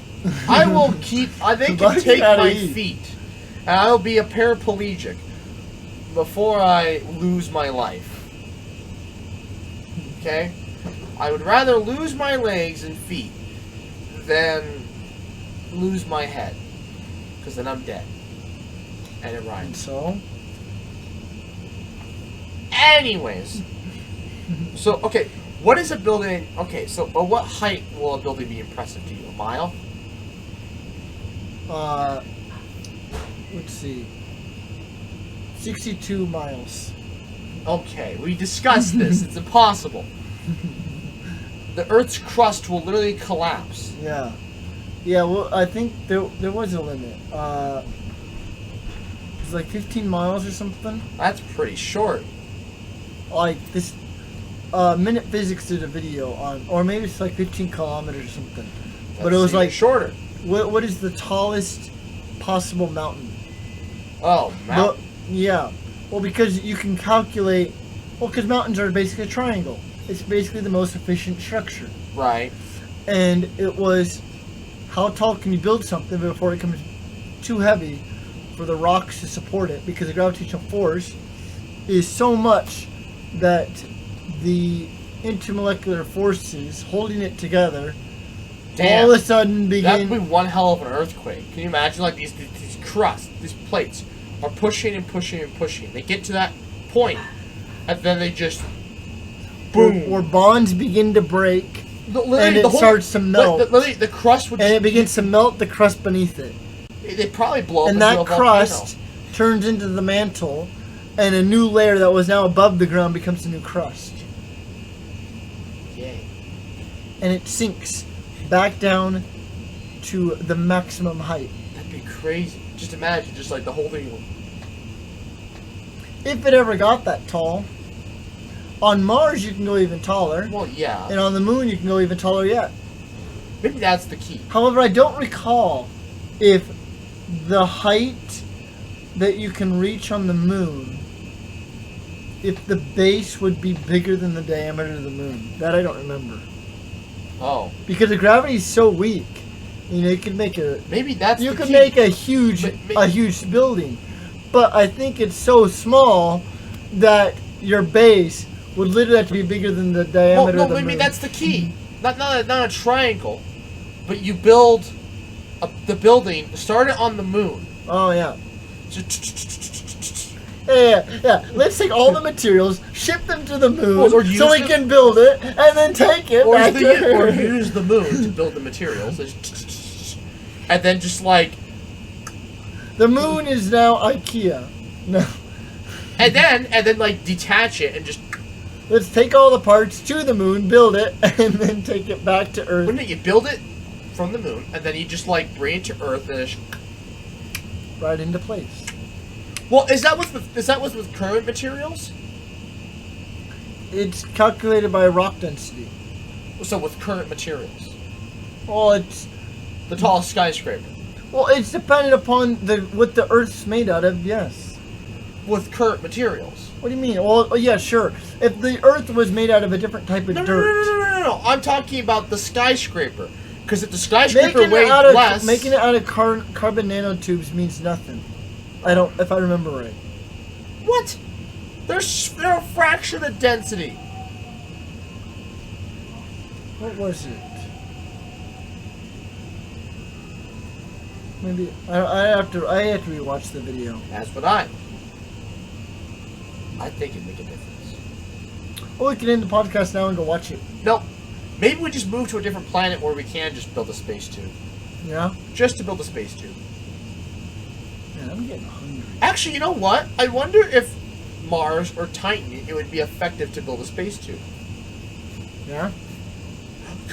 I will keep. They can
Bugs
take
gotta
my
eat.
feet, and I'll be a paraplegic before I lose my life. Okay, I would rather lose my legs and feet than lose my head, because then I'm dead, and it
And
rhymes.
so?
Anyways, so okay, what is a building? Okay, so at what height will a building be impressive to you? A mile?
Let's see. 62 miles.
Okay, we discussed this. It's impossible. The Earth's crust will literally collapse.
Yeah. Yeah, well, I think there was a limit. It's like 15 miles or something.
That's pretty short.
Like this, Minute Physics did a video on, or maybe it's like 15 kilometers or something. But it was
even
like,
shorter.
what is the tallest possible mountain?
Oh,
Well, yeah. Well, because you can calculate. Well, because mountains are basically a triangle. It's basically the most efficient structure.
right.
And it was, how tall can you build something before it becomes too heavy for the rocks to support it? Because the gravitational force is so much that the intermolecular forces holding it together
Damn.
all of a sudden
That would be
begin.
one hell of an earthquake. Can you imagine? Like these crusts, these plates are pushing and pushing and pushing. They get to that point and then they just boom.
Or bonds begin to break,
Literally,
and it starts to melt.
Literally, the crust would.
And it begins to melt the crust beneath it.
They probably blow up.
And
into
that
a volcano.
crust turns into the mantle, and a new layer that was now above the ground becomes a new crust.
Yay.
And it sinks back down to the maximum height.
That'd be crazy. Just imagine, just like the whole thing.
If it ever got that tall. On Mars, you can go even taller.
Well, yeah.
And on the Moon, you can go even taller yet.
Maybe that's the key.
However, I don't recall if the height that you can reach on the Moon, if the base would be bigger than the diameter of the Moon. That I don't remember.
Oh.
Because the gravity is so weak. You know, you could make a...
Maybe that's
You
the
could
key.
make a huge building. But I think it's so small that your base would literally have to be bigger than the diameter of the
maybe
Moon.
that's the key. Not a triangle, but you build the building, start it on the Moon.
Oh, yeah.
Just
Yeah. Let's take all the materials, ship them to the Moon,
Or
so we
use
can build it, and then take it back to
or
Earth.
use the Moon to build the materials. And then just like...
The Moon is now IKEA. No.
And then like detach it and just...
Let's take all the parts to the Moon, build it, and then take it back to Earth.
Wouldn't it, you build it from the Moon, and then you just like bring it to Earth and just...
Right into place.
Well, is that what's with current materials?
It's calculated by rock density.
So with current materials,
Well, it's
the tallest skyscraper.
it's dependent upon what the Earth's made out of. Yes.
With current materials.
What do you mean? Well, yeah, sure. If the Earth was made out of a different type of
No,
dirt,
no. I'm talking about the skyscraper. Because if the skyscraper
making
weighed
it
less,
out of carbon nanotubes means nothing. If I remember right.
what? They're a fraction of the density.
What was it? Maybe I have to rewatch the video.
That's what I think it'd make a difference.
Well, we can end the podcast now and go watch it.
Nope. Maybe we just move to a different planet where we can just build a space tube.
Yeah.
Just to build a space tube.
Man, I'm getting hungry.
Actually, you know what? I wonder if Mars or Titan, it would be effective to build a space tube.
Yeah.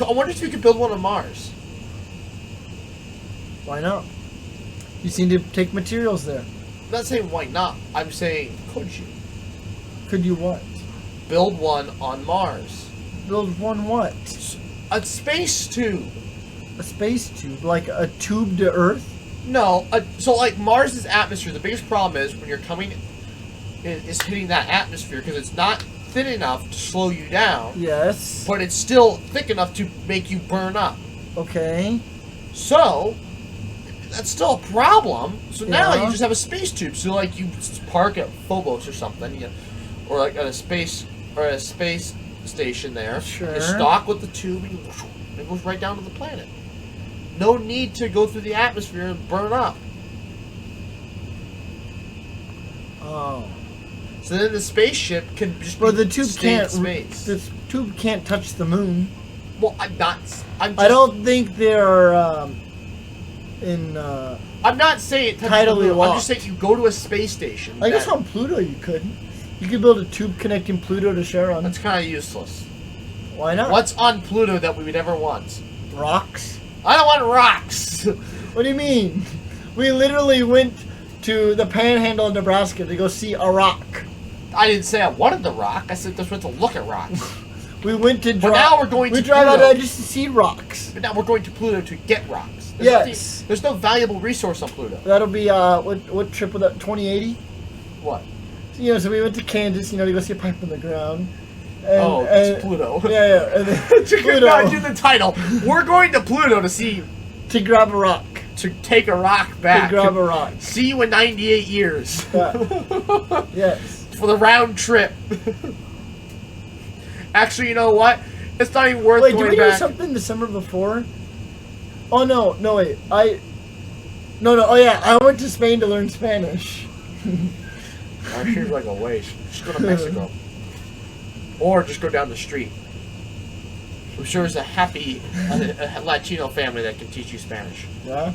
I wonder if we could build one on Mars.
Why not? You seem to take materials there.
I'm not saying why not. I'm saying could you
Could you what?
build one on Mars?
Build one what?
A space tube.
A space tube, like a tube to Earth.
No, so like Mars's atmosphere. The biggest problem is when you're coming, is hitting that atmosphere because it's not thin enough to slow you down.
Yes.
But it's still thick enough to make you burn up.
Okay.
So that's still a problem. So now
Yeah.
you just have a space tube. So like you park at Phobos or something, or like at a space station there.
Sure.
You stock with the tube and it goes right down to the planet. No need to go through the atmosphere and burn up.
Oh.
So then the spaceship can just
Well, the tube
stay in
can't.
space.
The tube can't touch the Moon.
Well, I'm
I don't think they're in.
I'm not saying it touches
tidally
the moon. I'm
locked.
just saying you go to a space station.
I guess
that-
on Pluto you could. You could build a tube connecting Pluto to Charon.
that's kind of useless.
Why not?
What's on Pluto that we would ever want?
Rocks?
I don't want rocks.
What do you mean? We literally went to the Panhandle of Nebraska to go see a rock.
I didn't say I wanted the rock. I said just went to look at rocks.
We went to.
But now we're going to
drive out
Pluto.
there just to see rocks.
But now we're going to Pluto to get rocks.
Yes.
There's no valuable resource on Pluto.
That'll be what trip was that? 2080.
What?
So we went to Kansas, to go see a pipe in the ground. And,
It's Pluto.
Yeah. And then
Could not do the title. We're going to Pluto to see,
to grab a rock.
to take a rock back.
To grab a rock.
See you in 98 years.
Yeah. Yes.
For the round trip. Actually, you know what? It's not even worth
Wait, did
going
we do
back.
something the summer before? Oh no, wait. Oh yeah, I went to Spain to learn Spanish.
Oh, she's like a waste. She's going to Mexico. or just go down the street. I'm sure there's a happy Latino family that can teach you Spanish.
Yeah.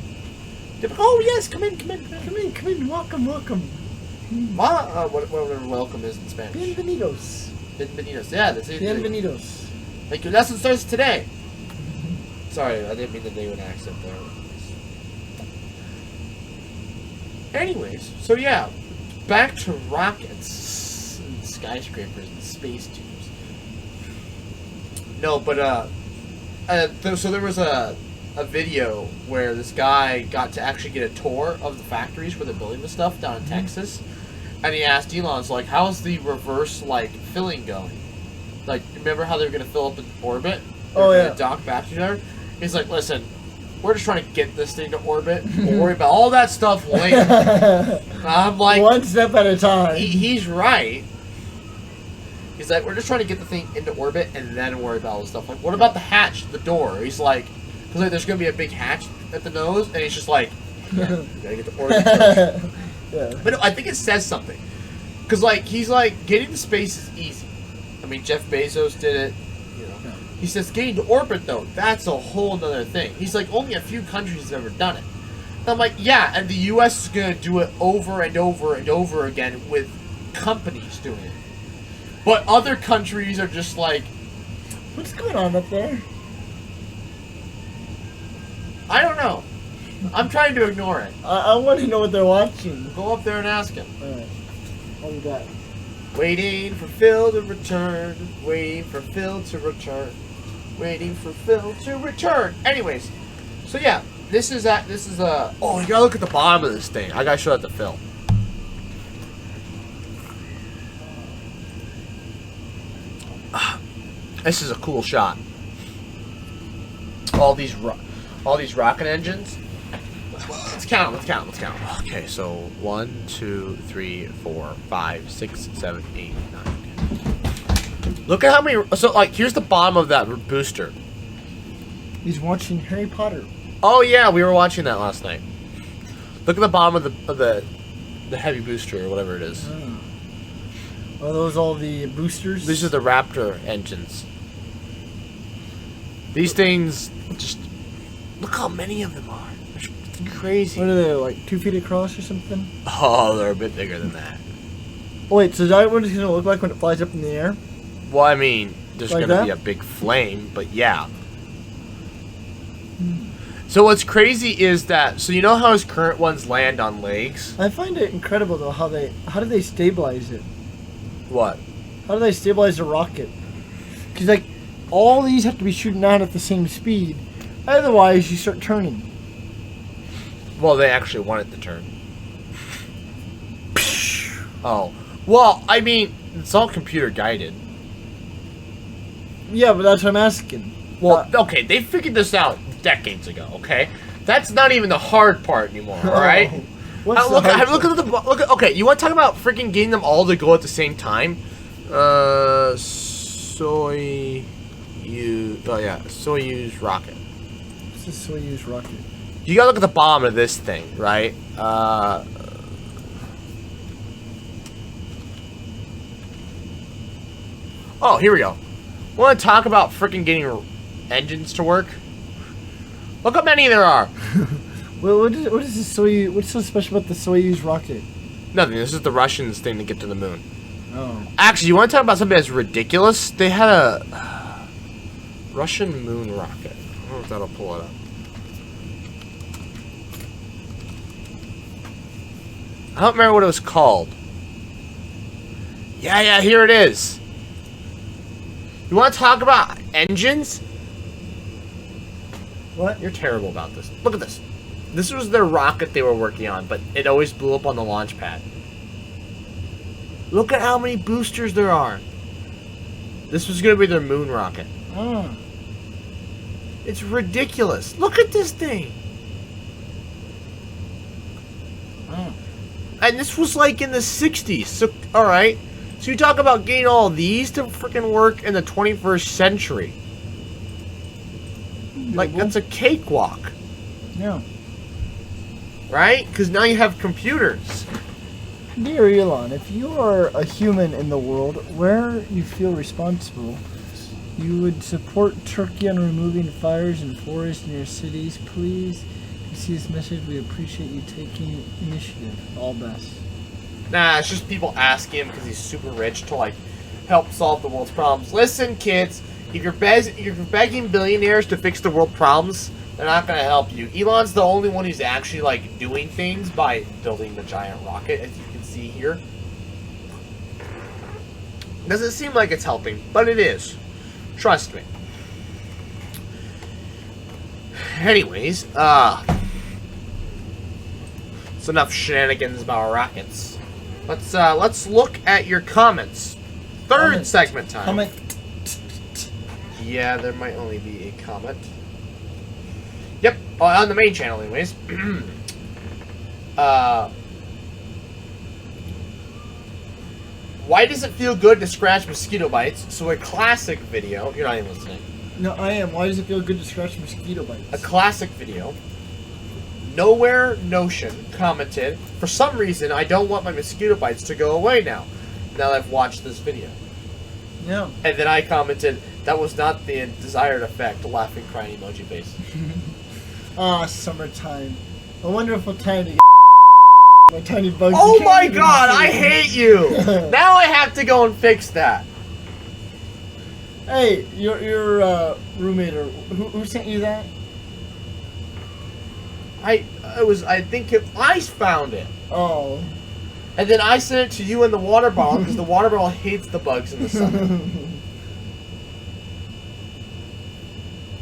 They're like, oh yes, come in.
Welcome.
Whatever welcome is in Spanish.
Bienvenidos.
Bienvenidos. Yeah, that's it.
Bienvenidos.
Like your lesson starts today. Sorry, I didn't mean to do an accent there. Anyways, so yeah, back to rockets and skyscrapers and space tubes. No, but so there was a video where this guy got to actually get a tour of the factories where they're building the stuff down in Texas, and he asked Elon's like, "How's the reverse like filling going? Like, remember how they were gonna fill up in orbit?
Oh yeah.
Dock back together." He's like, "Listen, we're just trying to get this thing to orbit. We'll worry about all that stuff later." I'm like,
one step at a time.
he's right. He's like, we're just trying to get the thing into orbit and then worry about all the stuff. Like, what about the hatch, the door? He's like, because like, there's going to be a big hatch at the nose, and he's just like, yeah, you got to get to orbit first.
Yeah.
But no, I think it says something. Because, like, he's like, getting to space is easy. I mean, Jeff Bezos did it. You know. He says, getting to orbit, though, that's a whole other thing. He's like, only a few countries have ever done it. And I'm like, yeah, and the U.S. is going to do it over and over and over again with companies doing it. But other countries are just like...
What's going on up there?
I don't know. I'm trying to ignore it.
I want to know what they're watching.
Go up there and ask him.
Alright. What do you got?
Waiting for Phil to return. Waiting for Phil to return. Waiting for Phil to return. Anyways. So yeah. This is oh, you gotta look at the bottom of this thing. I gotta show that to Phil. This is a cool shot. All these rocket engines. Let's count. Okay, so 1, 2, 3, 4, 5, 6, 7, 8, 9. 10. Look at how many. So like, here's the bottom of that booster.
He's watching Harry Potter.
Oh yeah, we were watching that last night. Look at the bottom of the heavy booster or whatever it is.
Oh. Are those all the boosters?
These are the Raptor engines. These things, just look how many of them are. It's crazy.
What are they, like 2 feet across or something?
Oh, they're a bit bigger than that.
Oh, wait, so is that what it's going to look like when it flies up in the air?
Well, I mean, there's
Like
going to
that?
be a big flame, but yeah. So what's crazy is that, so you know how his current ones land on legs?
I find it incredible though how do they stabilize it?
What?
How do they stabilize the rocket? Because like all these have to be shooting out at the same speed, otherwise you start turning.
Well, they actually want it to turn. Oh. Well, I mean, it's all computer guided.
Yeah, but that's what I'm asking.
Well, okay, they figured this out decades ago, okay? That's not even the hard part anime, alright?
What's
Look
the hard
at okay, you want to talk about freaking getting them all to go at the same time? Soyuz rocket.
What's the Soyuz rocket?
You gotta look at the bottom of this thing, right? Oh, here we go. Want to talk about freaking getting engines to work? Look how many there are.
Well, what is the Soyuz? What's so special about the Soyuz rocket?
Nothing. This is the Russians' thing to get to the moon.
Oh.
Actually, you want to talk about something that's ridiculous? They had a Russian moon rocket. I don't know if that'll pull it up. I don't remember what it was called. Yeah, here it is. You want to talk about engines?
What?
You're terrible about this. Look at this. This was their rocket they were working on, but it always blew up on the launch pad. Look at how many boosters there are. This was going to be their moon rocket.
Oh.
It's ridiculous. Look at this thing.
Oh.
And this was like in the 60s. So, alright. So you talk about getting all these to freaking work in the 21st century. Like, that's a cakewalk.
Yeah.
Right? Because now you have computers.
Dear Elon, if you are a human in the world where you feel responsible, you would support Turkey on removing fires and forests near cities. Please, if you see this message, we appreciate you taking initiative. All best.
Nah, it's just people asking him because he's super rich to like help solve the world's problems. Listen, kids, if you're begging billionaires to fix the world problems, they're not gonna help you. Elon's the only one who's actually like doing things by building the giant rocket, as you can see here. Doesn't seem like it's helping, but it is. Trust me. Anyways, it's enough shenanigans about rockets. Let's look at your comments. Third segment time.
Comment.
Yeah, there might only be a comment. Yep, on the main channel, anyways. Why does it feel good to scratch mosquito bites? So a classic video. You're not even listening.
No, I am. Why does it feel good to scratch mosquito bites?
A classic video. Nowhere Notion commented, for some reason, I don't want my mosquito bites to go away now that I've watched this video.
Yeah.
And then I commented, that was not the desired effect, laughing, crying emoji face.
Summertime. A wonderful time to get my tiny bugs.
Oh my god, I hate you! Now I have to go and fix that.
Hey, your roommate, or who sent you that?
I found it.
Oh.
And then I sent it to you in the water bottle because the water bottle hates the bugs in the summer.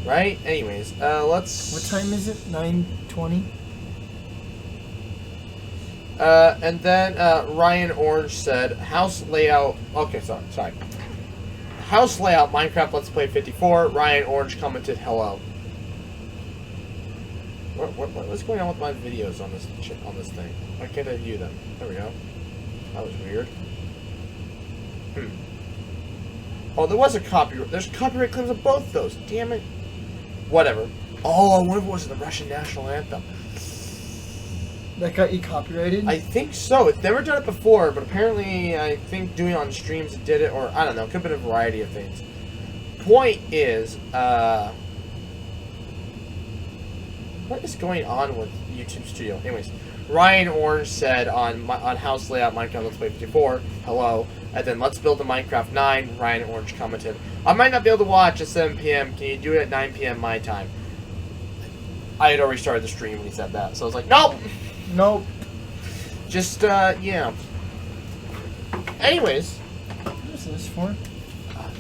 Right? Anyways, let's...
What time is it? 9:20?
And then Ryan Orange said, house layout... Okay, sorry. House layout, Minecraft Let's Play 54. Ryan Orange commented, hello. What's going on with my videos on this thing? Why can't I view them? There we go. That was weird. Oh, there was a copyright. There's copyright claims on both those. Damn it. Whatever. Oh, I wonder if it was the Russian national anthem.
That got you copyrighted?
I think so. It's never done it before, but apparently I think doing it on streams it did it, or I don't know. It could have been a variety of things. Point is, what is going on with YouTube Studio? Anyways, Ryan Orange said on House Layout Minecraft Let's Play 54, hello, and then Let's Build a Minecraft 9, Ryan Orange commented, I might not be able to watch at 7 p.m. Can you do it at 9 p.m. my time? I had already started the stream when he said that, so I was like, nope!
Nope.
Just, yeah. Anyways.
What is this for?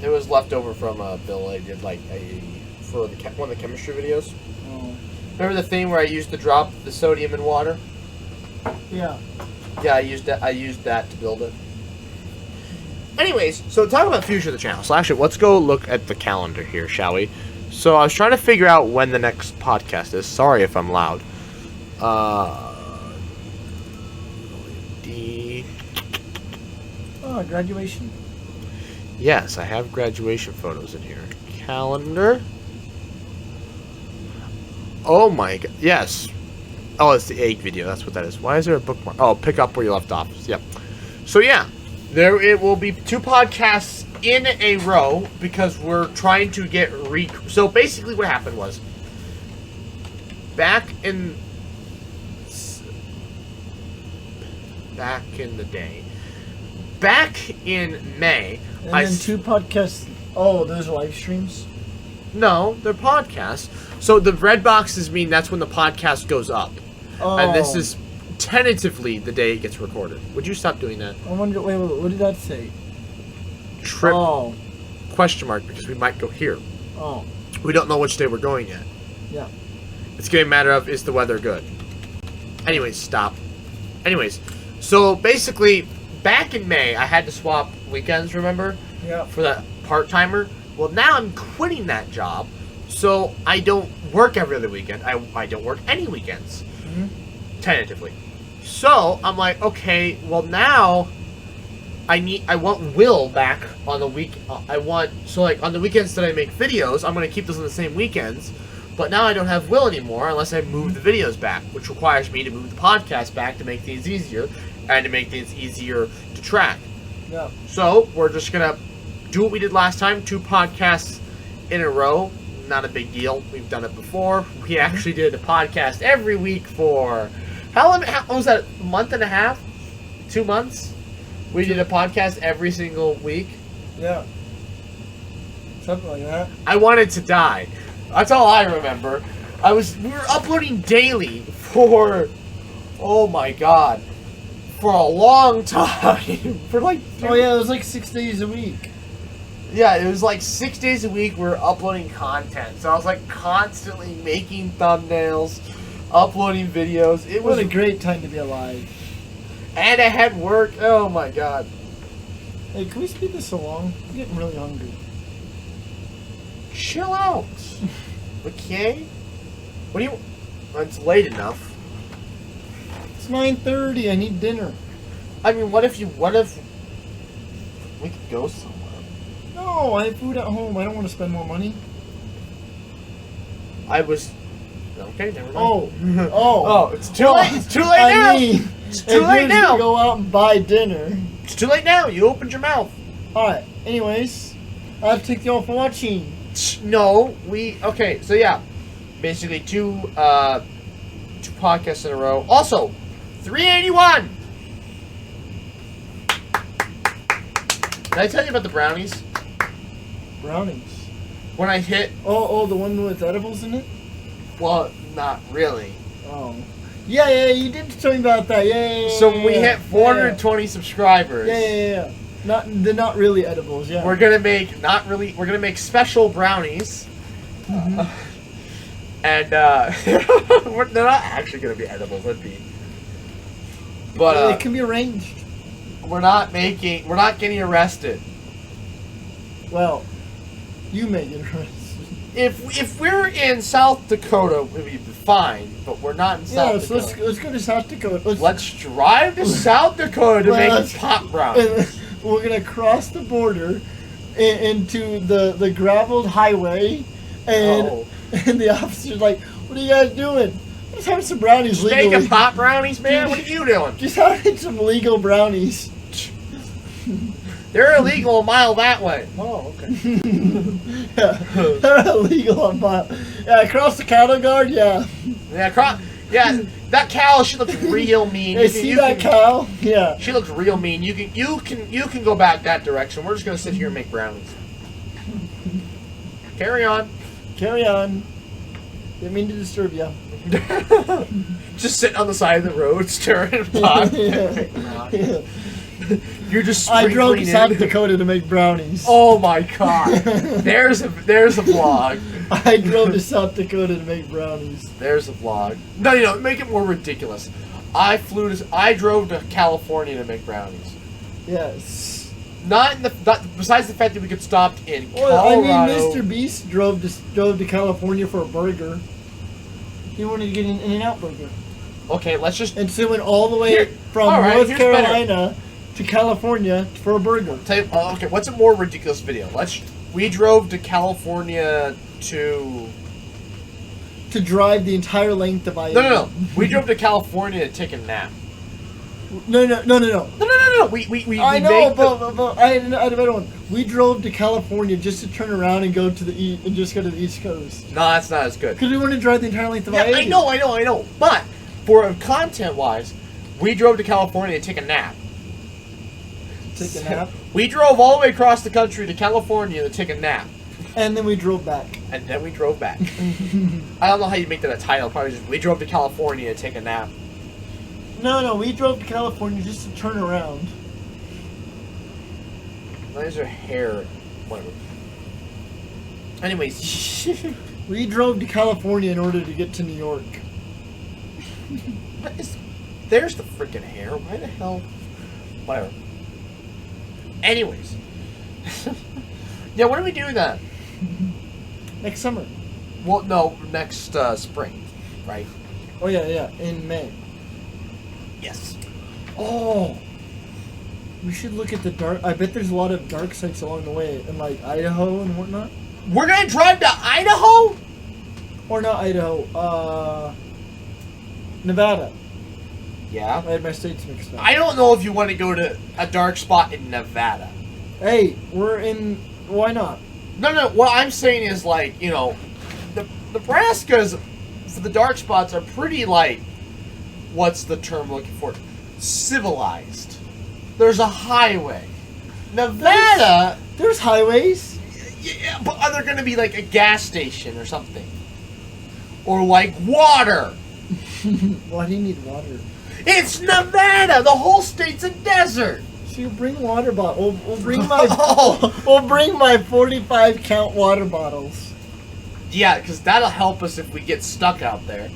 It was left over from a bill I did, like, for one of the chemistry videos.
Oh.
Remember the thing where I used to drop the sodium in water?
Yeah.
Yeah, I used that to build it. Anyways, so talk about the future of the channel. So actually, let's go look at the calendar here, shall we? So I was trying to figure out when the next podcast is. Sorry if I'm loud.
Graduation.
Yes, I have graduation photos in here. Calendar. Oh my god. Yes. Oh, it's the egg video. That's what that is. Why is there a bookmark? Oh, pick up where you left off. Yep. So yeah, it will be 2 podcasts in a row because we're trying to get So basically, what happened was back in the day. Back in May,
and then 2 podcasts. Oh, those are live streams?
No, they're podcasts. So the red boxes mean that's when the podcast goes up.
Oh.
And this is tentatively the day it gets recorded. Would you stop doing that?
I wonder, wait, what did that say?
Trip
Oh.
question mark because we might go here.
Oh.
We don't know which day we're going yet.
Yeah.
It's going to be a matter of, is the weather good? Anyways, stop. Anyways, so basically, back in May, I had to swap weekends, remember?
Yeah.
For that part-timer. Well, now I'm quitting that job, so I don't work every other weekend. I don't work any weekends, tentatively. So I'm like, okay, well now I want Will back on the week. So like on the weekends that I make videos, I'm gonna keep those on the same weekends. But now I don't have Will anymore unless I move the videos back, which requires me to move the podcast back to make things easier. and to make things easier to track.
Yeah.
So we're just gonna do what we did last time, 2 podcasts in a row. Not a big deal. We've done it before. We actually did a podcast every week for how long was that? A month and a half? 2 months? We did a podcast every single week.
Yeah. Something like that.
I wanted to die. That's all I remember. We were uploading daily for, oh my god, for a long time. For like,
Oh yeah, it was like 6 days a week.
yeah, it was like 6 days a week we were uploading content. So I was like constantly making thumbnails, uploading videos. It was
What a great time to be alive.
and I had work. Oh my god.
Hey, can we speed this along? I'm getting really hungry.
Chill out. Okay? What do you... It's late enough.
It's 9:30. I need dinner.
I mean, what if we could go somewhere?
No, I have food at home. I don't want to spend more money.
Okay, never mind.
Oh.
Oh, it's too late. It's too late now.
I mean,
It's too late
if
now.
you go out and buy dinner.
It's too late now. You opened your mouth.
Alright, anyways, I have to take you all for watching.
No, okay, so yeah. Basically two podcasts in a row. Also, 381. Did I tell you about the brownies?
Brownies.
When I hit,
Oh, the one with edibles in it?
well, not really.
Oh. Yeah, you did tell me about that. Yeah.
So when we hit 420 subscribers.
Yeah. They're not really edibles, yeah.
We're gonna make special brownies. And they're not actually gonna be edibles, would be. But
it can be arranged.
we're not getting arrested.
Well, you may get arrested.
If we're in South Dakota, we'd be fine, but we're not in South
Yeah, so
Dakota.
let's go to South Dakota.
Let's drive to South Dakota to
Well,
make pop brownies.
We're gonna cross the border into the graveled highway, and the officer's like, "What are you guys doing?" Just having some brownies
Just
legally.
making pop brownies, man. What are you doing?
Just having some legal brownies.
They're illegal a mile that way.
Oh, okay. Yeah, they're illegal on mile. Yeah, across the cattle guard. Yeah.
Yeah, that cow. She looks real mean.
Hey, see that cow? Yeah.
She looks real mean. You can go back that direction. We're just gonna sit here and make brownies. Carry on.
Carry on. Didn't mean to disturb you.
Just sitting on the side of the road, stirring pot.
Yeah.
You're just.
I drove to
sprinkling
South
in.
Dakota to make brownies.
Oh my god! There's a vlog.
I drove to South Dakota to make brownies.
There's a vlog. No, make it more ridiculous. I drove to California to make brownies.
Yes.
Besides the fact that we could stop in
Well,
Colorado.
I mean, Mr. Beast drove to California for a burger. He wanted to get an In-N-Out burger.
Okay, let's just.
And so went all the way from
all right,
North
here's
Carolina to California for a burger.
Tell you, okay, what's a more ridiculous video? We drove to California to
drive the entire length of I-80.
No. We drove to California to take a nap.
No.
No. We
I know,
made
but I don't want. We drove to California just to turn around and go to the East Coast.
No, that's not as good.
Because we wanted to drive the entire length of
Yeah,
I-80.
I know. But for content-wise, we drove to California to take a nap.
Take a nap.
We drove all the way across the country to California to take a nap.
And then we drove back.
And then we drove back. I don't know how you make that a title. Probably just, we drove to California to take a nap.
No, we drove to California just to turn around.
Those are hair. Whatever. Anyways.
We drove to California in order to get to New York.
There's the freaking hair. Why the hell? Whatever. Anyways. Yeah, when are we doing that?
Next summer.
Well, no, next spring, right?
Oh, yeah, in May.
Yes.
Oh! We should look at the dark... I bet there's a lot of dark sites along the way in, like, Idaho and whatnot.
We're gonna drive to Idaho?
Or not Idaho, Nevada.
Yeah.
I had my states mixed up.
I don't know if you want to go to a dark spot in Nevada.
Hey, we're in. Why not?
No. What I'm saying is, like, you know, the Nebraska's for the dark spots are pretty, like, what's the term I'm looking for? Civilized. There's a highway. Nevada.
There's highways.
Yeah, but are there going to be like a gas station or something? Or like water?
Why do you need water?
It's Nevada. The whole state's a desert.
So you bring water bottle. We'll bring my.
Oh.
We'll bring my 45 count water bottles.
Yeah, because that'll help us if we get stuck out there.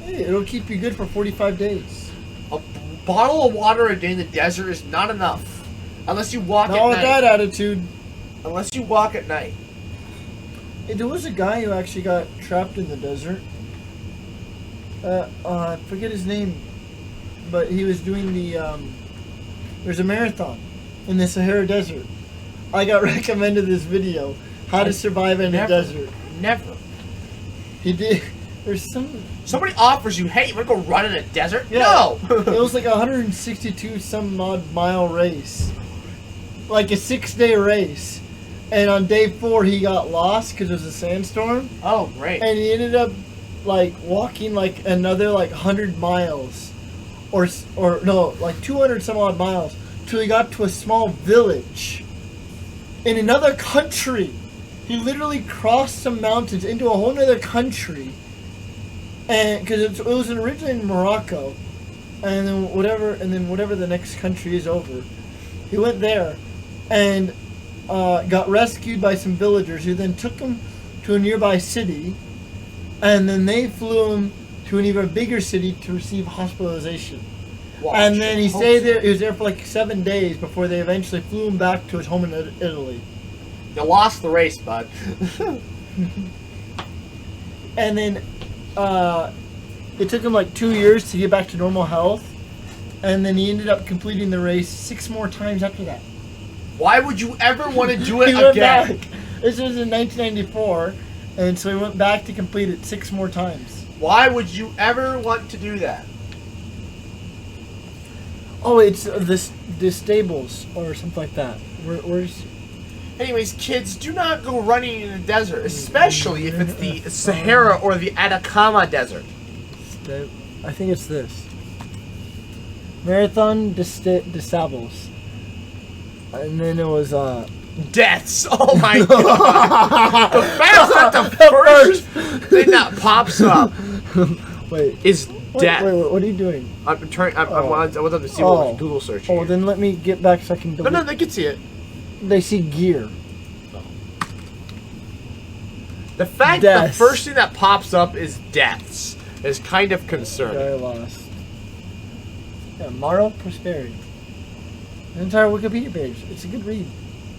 Hey, it'll keep you good for 45 days.
A bottle of water a day in the desert is not enough. Unless you walk
Not
at
with
night.
that attitude.
Unless you walk at night.
Hey, there was a guy who actually got trapped in the desert. I forget his name, but he was doing the. There's a marathon in the Sahara Desert. I got recommended this video, how to survive in a desert.
Never.
He did. There's some.
Somebody offers you, hey, you want to go run in a desert?
Yeah.
No.
It was like a 162 some odd mile race, like a 6-day race, and on day 4 he got lost because it was a sandstorm,
Oh, great.
and he ended up like walking like another like 100 miles, or no, like 200 some odd miles till he got to a small village in another country. He literally crossed some mountains into a whole nother country. And because it was originally in Morocco, and then whatever the next country is over, he went there, and got rescued by some villagers who then took him to a nearby city, and then they flew him to an even bigger city to receive hospitalization.
Wow,
And then he
hope
stayed
so.
there. He was there for like 7 days before they eventually flew him back to his home in Italy.
You lost the race, bud.
And then it took him like 2 years to get back to normal health, and then he ended up completing the race 6 more times after that.
Why would you ever want to do it
He went
again?
back. This was in 1994, and so he went back to complete it 6 more times.
Why would you ever want to do that?
Oh, it's the stables or something like that. Where's
Anyways, kids, do not go running in the desert, especially if it's the Sahara or the Atacama Desert.
I think it's this. Marathon des Sables. And then it was
Deaths! Oh my god! The fact that the first thing that pops up
Wait.
is death.
Wait, what are you doing?
I'm trying. I wanted to see what was Google search.
Oh, then let me get back so I can delete.
No, they can see it.
They see gear.
The fact that the first thing that pops up is deaths is kind of concerning.
Guy lost. Yeah, moral prosperity. An entire Wikipedia page. It's a good read.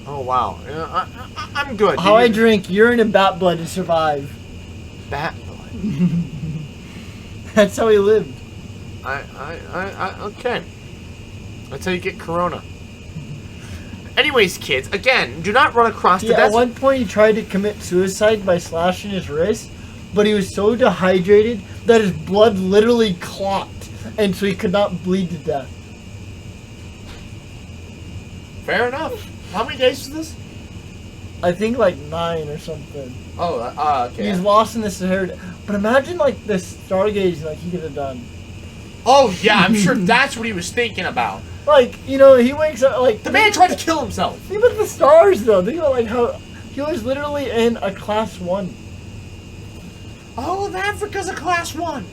Oh wow, I'm good.
How I drink urine and bat blood to survive.
Bat blood.
That's how he lived.
Okay. That's how you get corona. Anyways, kids, again, do not run across the
Yeah, at
desert.
one point he tried to commit suicide by slashing his wrist, but he was so dehydrated that his blood literally clogged, and so he could not bleed to death.
Fair enough. How many days was this?
I think like 9 or something.
Oh, okay.
He's lost in the Sahara. But imagine like the stargazing like he could have done.
Oh yeah, I'm sure that's what he was thinking about.
Like, you know, he wakes up like
The man tried to kill himself.
Think about the stars though. Think about like how he was literally in a class 1.
All of Africa's a class 1.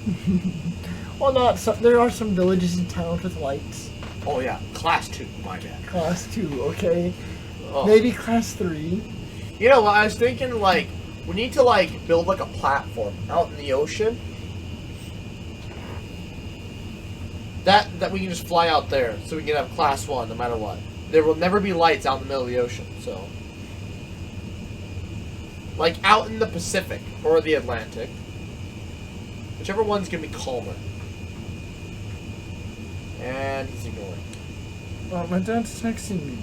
Well, not some, there are some villages and towns with lights.
Oh yeah, class 2. My bad.
Class 2, okay.
Oh.
Maybe class 3.
You know, I was thinking like we need to like build like a platform out in the ocean. That we can just fly out there, so we can have class 1 no matter what. There will never be lights out in the middle of the ocean, so like out in the Pacific or the Atlantic, whichever one's gonna be calmer. And he's ignoring.
Oh, my dad's texting me.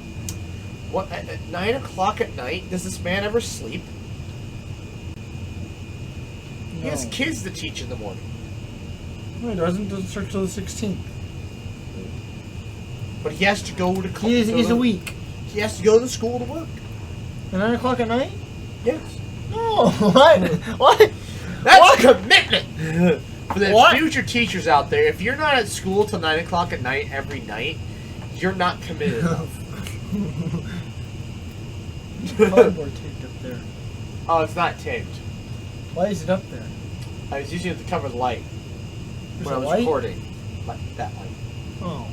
What at 9 o'clock at night? Does this man ever sleep? He has
No.
kids to teach in the morning.
No, it doesn't start till the 16th.
But he has to go to class.
He's a week.
He has to go to school to work.
At 9 o'clock at night?
Yes.
No. What? What?
That's
What?
commitment! For the
What?
future teachers out there, if you're not at school till 9 o'clock at night every night, you're not committed enough.
Cardboard taped up there.
Oh, it's not taped.
Why is it up there?
I was using it to cover the light
There's
when I
a
was
light?
recording. Like that light.
Oh.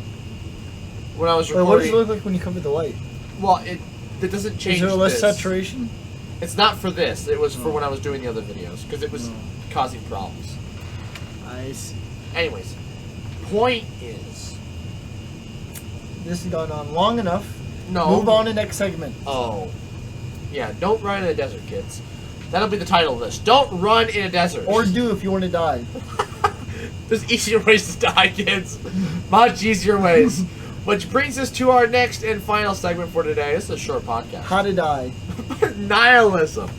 When I was
Wait, what does
recording.
it look like when you cover the light?
Well, it doesn't change.
Is there less
this.
saturation?
It's not for this. It was for when I was doing the other videos because it was
Oh.
causing problems.
I see.
Anyways, point is,
This has gone on long enough.
no.
Move on to next segment.
Oh, yeah. Don't run in a desert, kids. That'll be the title of this. Don't run in a desert.
Or do if you want to die.
There's easier ways to die, kids. Much easier ways. Which brings us to our next and final segment for today. This is a short podcast.
How to die.
Nihilism.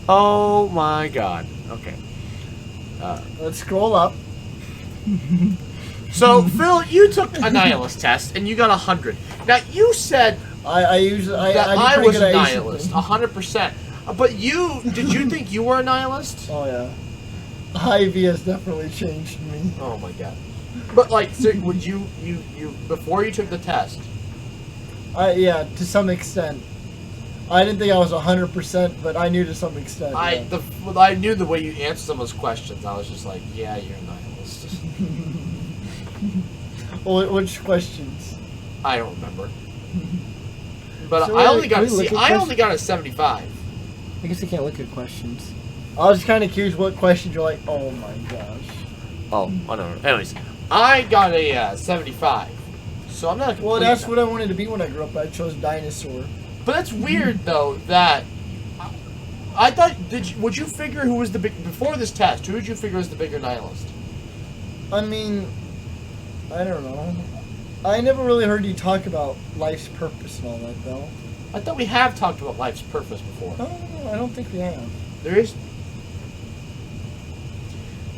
Oh my god. Okay.
Let's scroll up.
So, Phil, you took a nihilist test and you got 100. Now, you said
I usually
that
do
I
pretty
was
good
a
at
nihilist,
Asian.
100%. But did you think you were a nihilist?
Oh yeah. IV has definitely changed me.
Oh my god. But like, so would you before you took the test?
Yeah, to some extent. I didn't think I was 100%, but I knew to some extent. Yeah.
I knew the way you answered some of those questions. I was just like, yeah, you're a nihilist.
Well, which questions?
I don't remember. But
So,
I only
can
got
we look at
I only got a 75.
I guess I can't look at questions. I was kind of curious what questions you're like, oh my gosh.
Oh, I don't know. Anyways, I got a 75. So I'm not a complete
Well, that's
nut.
what I wanted to be when I grew up. I chose dinosaur.
But that's weird though that I thought would you figure who was the big before this test? Who did you figure was the bigger nihilist?
I mean, I don't know. I never really heard you talk about life's purpose and all that, though.
I thought we have talked about life's purpose before.
No, I don't think we have.
There is.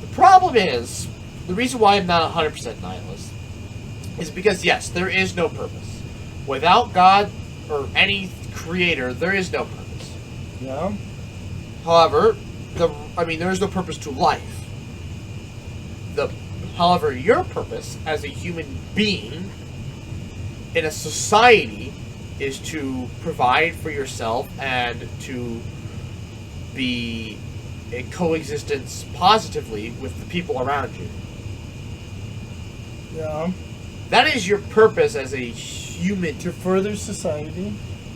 The problem is the reason why I'm not 100% nihilist is because yes, there is no purpose. Without God or any creator, there is no purpose.
Yeah?
However, there is no purpose to life. However, your purpose as a human being in a society is to provide for yourself and to be in coexistence positively with the people around you.
Yeah.
That is your purpose as a human
To further society.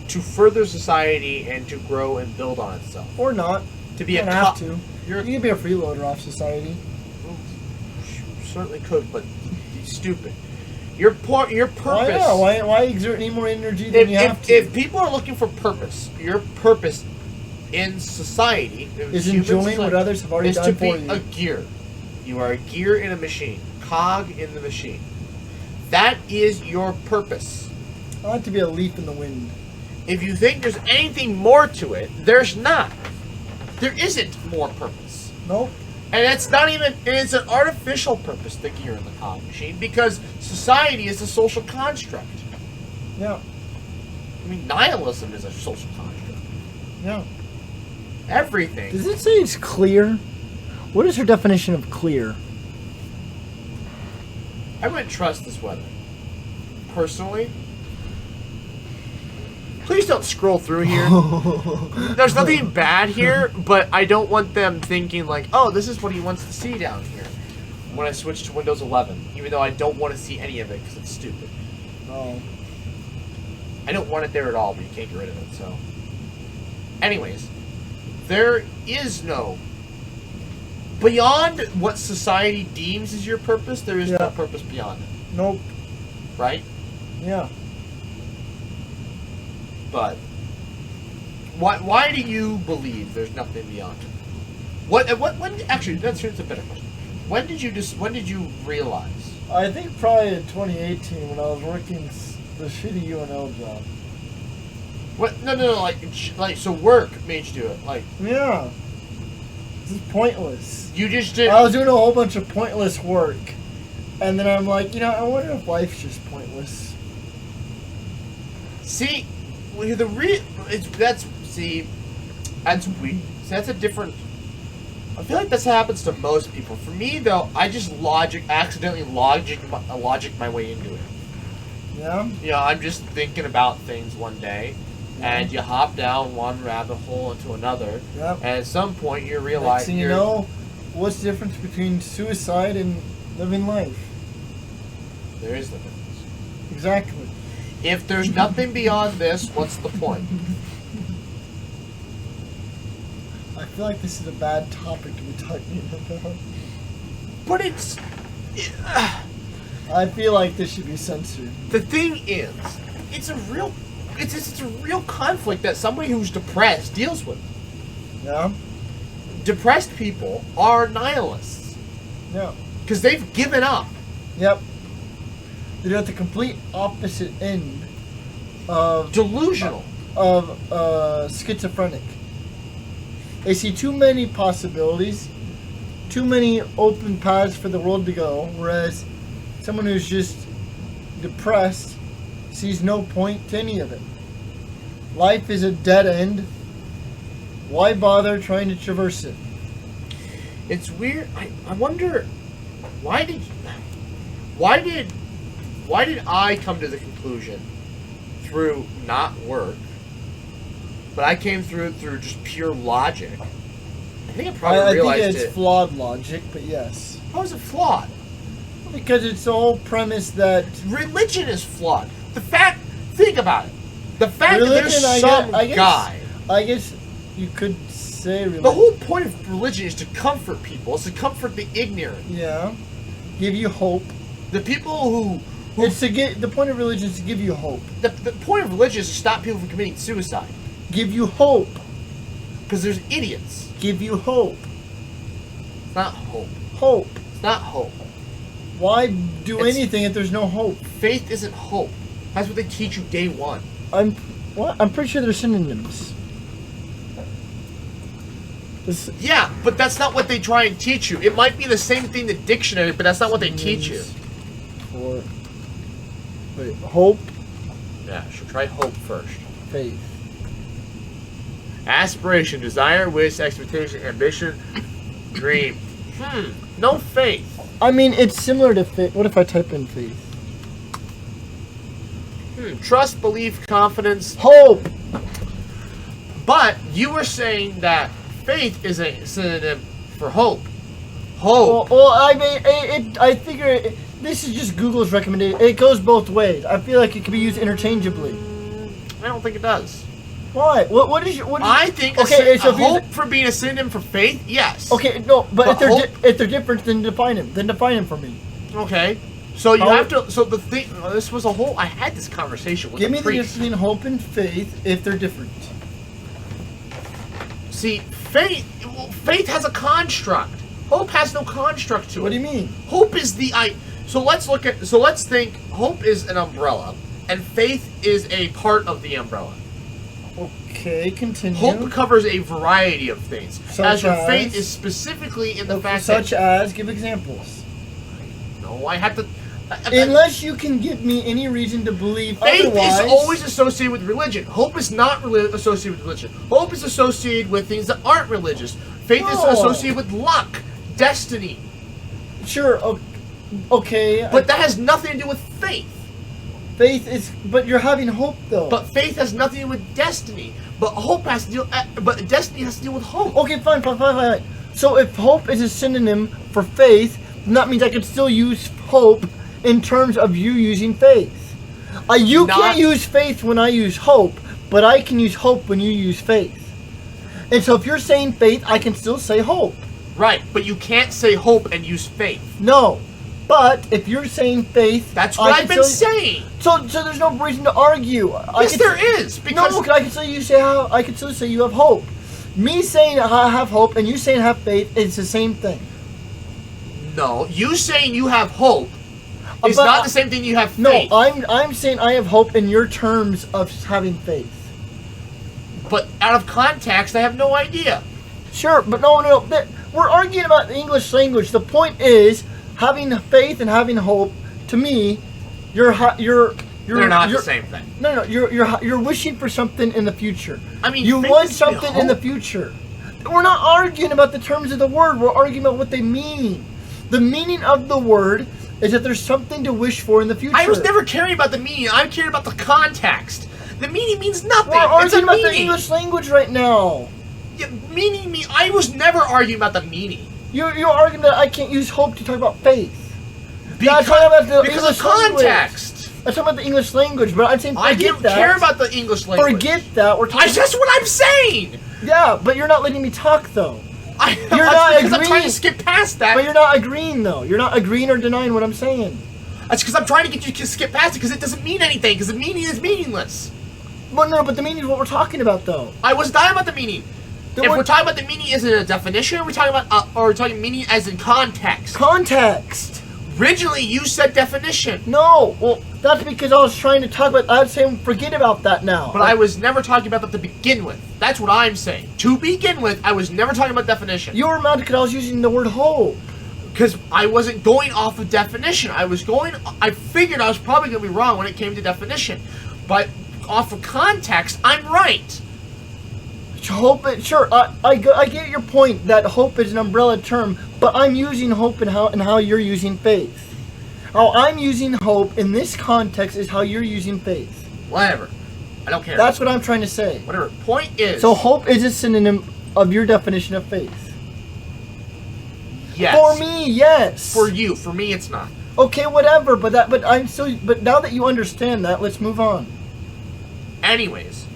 to further society and to grow and build on itself.
Or not.
To be
You
a
don't have to.
You're
You can be a freeloader off society.
certainly could, but you're stupid. Your purpose.
Why not? Why exert any more energy than you have to?
If people are looking for purpose, your purpose in society
is
human
enjoying
society,
what others have already
is
done
to
for
be
you.
a gear. You are a gear in a machine, cog in the machine. That is your purpose.
I want to be a leaf in the wind.
If you think there's anything more to it, there's not. There isn't more purpose.
Nope.
And it's not even, and it's an artificial purpose, the gear in the cog machine, because society is a social construct.
Yeah.
I mean, nihilism is a social construct.
Yeah.
Everything.
Does it say it's clear? What is her definition of clear?
I wouldn't trust this weather. Personally. Please don't scroll through here. There's nothing bad here, but I don't want them thinking like, oh, this is what he wants to see down here. When I switch to Windows 11, even though I don't want to see any of it because it's stupid.
Oh.
I don't want it there at all, but you can't get rid of it, so. Anyways, there is no. Beyond what society deems as your purpose, there is no purpose beyond it.
Nope.
Right?
Yeah.
But why do you believe there's nothing beyond it? When actually that's a better question. When did you realize?
I think probably in 2018 when I was working the shitty UNL job.
What? No, like so work made you do it. Like
Yeah. This is pointless.
you just did.
I was doing a whole bunch of pointless work. And then I'm like, I wonder if life's just pointless.
See, that's weird. See, that's a different. I feel like this happens to most people. For me, though, I just accidentally logic my way into it.
Yeah?
I'm just thinking about things one day, and you hop down one rabbit hole into another,
Yep.
and at some point you realize
Next thing you know, what's the difference between suicide and living life?
there is the difference.
Exactly.
If there's nothing beyond this, what's the point?
I feel like this is a bad topic to be talking about.
But it's...
I feel like this should be censored.
The thing is, it's a real conflict that somebody who's depressed deals with.
Yeah?
Depressed people are nihilists
Yeah.
because they've given up.
Yep. They're at the complete opposite end of
Delusional.
schizophrenic. They see too many possibilities, too many open paths for the world to go, whereas someone who's just depressed sees no point to any of it. Life is a dead end. Why bother trying to traverse it?
It's weird. I wonder why did I come to the conclusion through not work, but I came through just pure logic. I think I probably
I
realized
think it's flawed logic, but yes.
How is it flawed?
Because it's the whole premise that
Religion is flawed. Think about it. The fact that
religion,
there's some guy.
I guess you could say religion.
The whole point of religion is to comfort people. It's to comfort the ignorant.
Yeah. Give you hope.
The people who
It's to get the point of religion is to give you hope.
the point of religion is to stop people from committing suicide.
Give you hope.
Because there's idiots.
Give you hope.
It's not hope.
Hope.
It's not hope.
Why do
It's-
anything if there's no hope?
Faith isn't hope. That's what they teach you day one.
I'm pretty sure they're synonyms.
Yeah, but that's not what they try and teach you. It might be the same thing in the dictionary, but that's not what they teach you.
Hope,
Yeah, should try hope first.
faith.
Aspiration, desire, wish, expectation, ambition, dream. No faith.
I mean, it's similar to faith. What if I type in faith?
Trust, belief, confidence.
Hope.
But you were saying that faith is a synonym for hope. Hope.
Well, I mean, I figure this is just Google's recommendation. It goes both ways. I feel like it could be used interchangeably.
I don't think it does.
Why? What is?
I think
okay, so
hope for being a synonym for faith, yes.
Okay, no, but
But
if they're different, then define them. Then define them for me.
Okay. So you
Hope-
have to. So the thing. This was a whole. I had this conversation with
Give
a
me the
priest.
difference between hope and faith if they're different.
See, faith has a construct. Hope has no construct to it.
What do you mean?
Hope is the So let's think. Hope is an umbrella, and faith is a part of the umbrella.
Okay, continue.
Hope covers a variety of things.
Such
as your
as?
faith is specifically in the fact
Such
that.
as, give examples.
No, I have to.
Unless you can give me any reason to believe
Faith
otherwise.
is always associated with religion. Hope is not associated with religion. Hope is associated with things that aren't religious. Faith is
No.
associated with luck, destiny.
Sure. Okay.
But that has nothing to do with faith.
Faith is. But you're having hope though.
But faith has nothing to do with destiny. But hope has to deal. But destiny has to deal with hope.
Okay, fine. So if hope is a synonym for faith, then that means I could still use hope in terms of you using faith. You can't use faith when I use hope, but I can use hope when you use faith. And so if you're saying faith, I can still say hope.
Right, but you can't say hope and use faith.
No. But if you're saying faith,
That's what I've been saying.
So there's no reason to argue.
Yes, there is. Because
No, I can still say you have hope. Me saying I have hope and you saying I have faith, it's the same thing.
no, you saying you have hope is
But-
not the same thing you have
No,
faith.
I'm saying I have hope in your terms of having faith.
But out of context, I have no idea.
Sure, but no. We're arguing about the English language. The point is, having faith and having hope, to me, you're
They're not
you're,
the same thing.
No, you're wishing for something in the future.
I mean,
you
faith
want
is to be
something in the
hope.
future. We're not arguing about the terms of the word. We're arguing about what they mean. The meaning of the word is that there's something to wish for in the future.
I was never caring about the meaning. I'm caring about the context. The meaning means nothing.
We're
It's a
arguing about the
meaning.
English language right now.
Yeah, I was never arguing about the meaning.
You're arguing that I can't use hope to talk about faith.
Because,
talking about the
because
English
of context.
I'm talking about the English language, but I'm saying
I
forget
didn't
that.
care about the English language.
Forget that. We're talking.
That's what I'm saying.
Yeah, but you're not letting me talk though.
You're
not
because I'm trying to
agreeing.
skip past that.
But you're not agreeing though. You're not agreeing or denying what I'm saying.
That's because I'm trying to get you to skip past it because it doesn't mean anything because the meaning is meaningless.
Well, no, but the meaning is what we're talking about though.
I was talking about the meaning.
Then
If
what-
we're talking about the meaning as in a definition, or we're talking about, or we're talking meaning as in context.
Context.
Originally, you said definition,
No, well, that's because I was trying to talk about. I'm saying forget about that now.
but I was never talking about that to begin with. That's what I'm saying. To begin with, I was never talking about definition.
You were mad because I was using the word hope.
Because I wasn't going off of definition. I figured I was probably going to be wrong when it came to definition. But off of context, I'm right.
Hope, sure, I get your point that hope is an umbrella term, but I'm using hope and how you're using faith. How I'm using hope in this context is how you're using faith.
Whatever. I don't care.
That's what I'm trying to say.
Whatever. Point is...
So hope is a synonym of your definition of faith.
yes.
For me, yes.
For you. For me, it's not.
Okay, whatever. But now that you understand that, let's move on.
Anyways,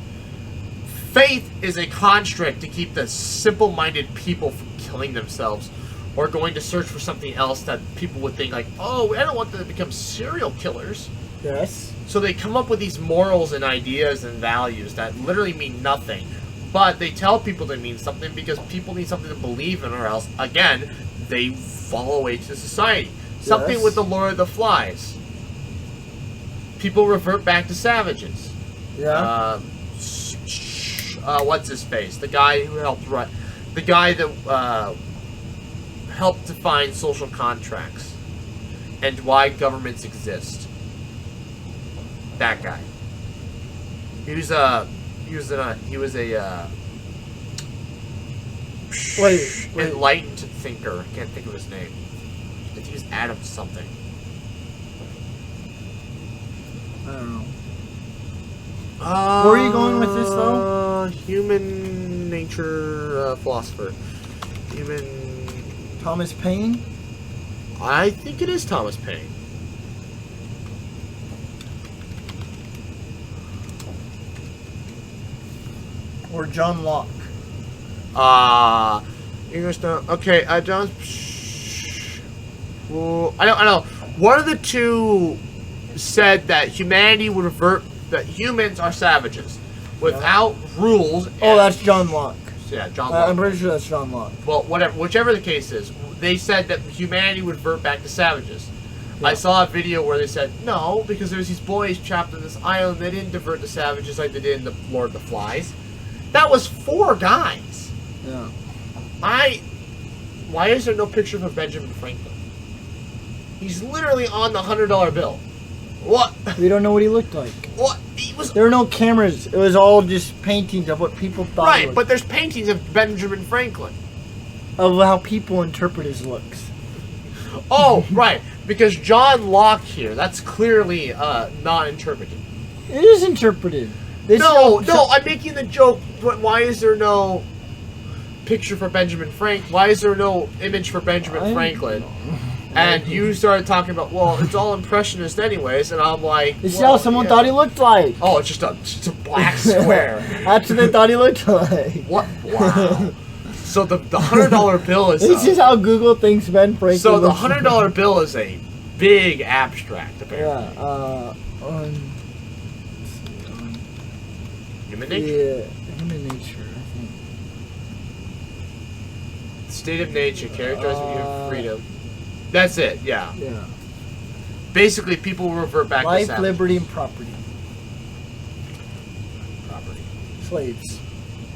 faith is a construct to keep the simple-minded people from killing themselves or going to search for something else that people would think like, oh, I don't want them to become serial killers.
Yes.
So they come up with these morals and ideas and values that literally mean nothing. But they tell people they mean something because people need something to believe in, or else, again, they fall away to society. Something
Yes.
with the Lord of the Flies. People revert back to savages.
Yeah.
What's his face? The guy who helped write, the guy that helped define social contracts and why governments exist. That guy. He was a
Wait.
enlightened thinker. I can't think of his name. I think he was Adam something.
I don't know. Where are you going with this, though?
Human nature philosopher.
Thomas Paine?
I think it is Thomas Paine.
Or John Locke?
English. Okay, John. Well, I don't know. One of the two said that humanity would revert. That humans are savages, without rules.
Oh, that's John Locke.
Yeah, John Locke.
I'm pretty sure that's John Locke.
Well, whichever the case is, they said that humanity would revert back to savages.
Yeah.
I saw a video where they said, no, because there's these boys trapped on this island, they didn't divert to savages like they did in the Lord of the Flies. That was 4 guys.
Yeah.
Why is there no picture of Benjamin Franklin? He's literally on the $100 bill. What?
We don't know what he looked like.
What? He was...
There were no cameras. It was all just paintings of what people thought. he
Right,
looked
but there's paintings of Benjamin Franklin.
of how people interpret his looks.
Oh, right. Because John Locke here, that's clearly not interpreted.
It is interpreted.
No, I'm making the joke, but why is there no picture for Benjamin Franklin? Why is there no image for Benjamin Franklin? And you started talking about, well, it's all impressionist anyways, and I'm like...
This is
well,
how someone
yeah.
thought he looked like.
Oh, it's just a black square.
That's what they thought he looked like.
What? Wow. So the $100 bill is...
This is how Google thinks Ben Franklin
So the
looks like.
$100 bill is a big abstract, apparently.
Yeah,
Human nature.
yeah, human nature, I think.
State of nature, characterizing human freedom. That's it, yeah.
Yeah.
Basically, people will revert back to
Life,
savage
liberty, and property.
property.
Slaves.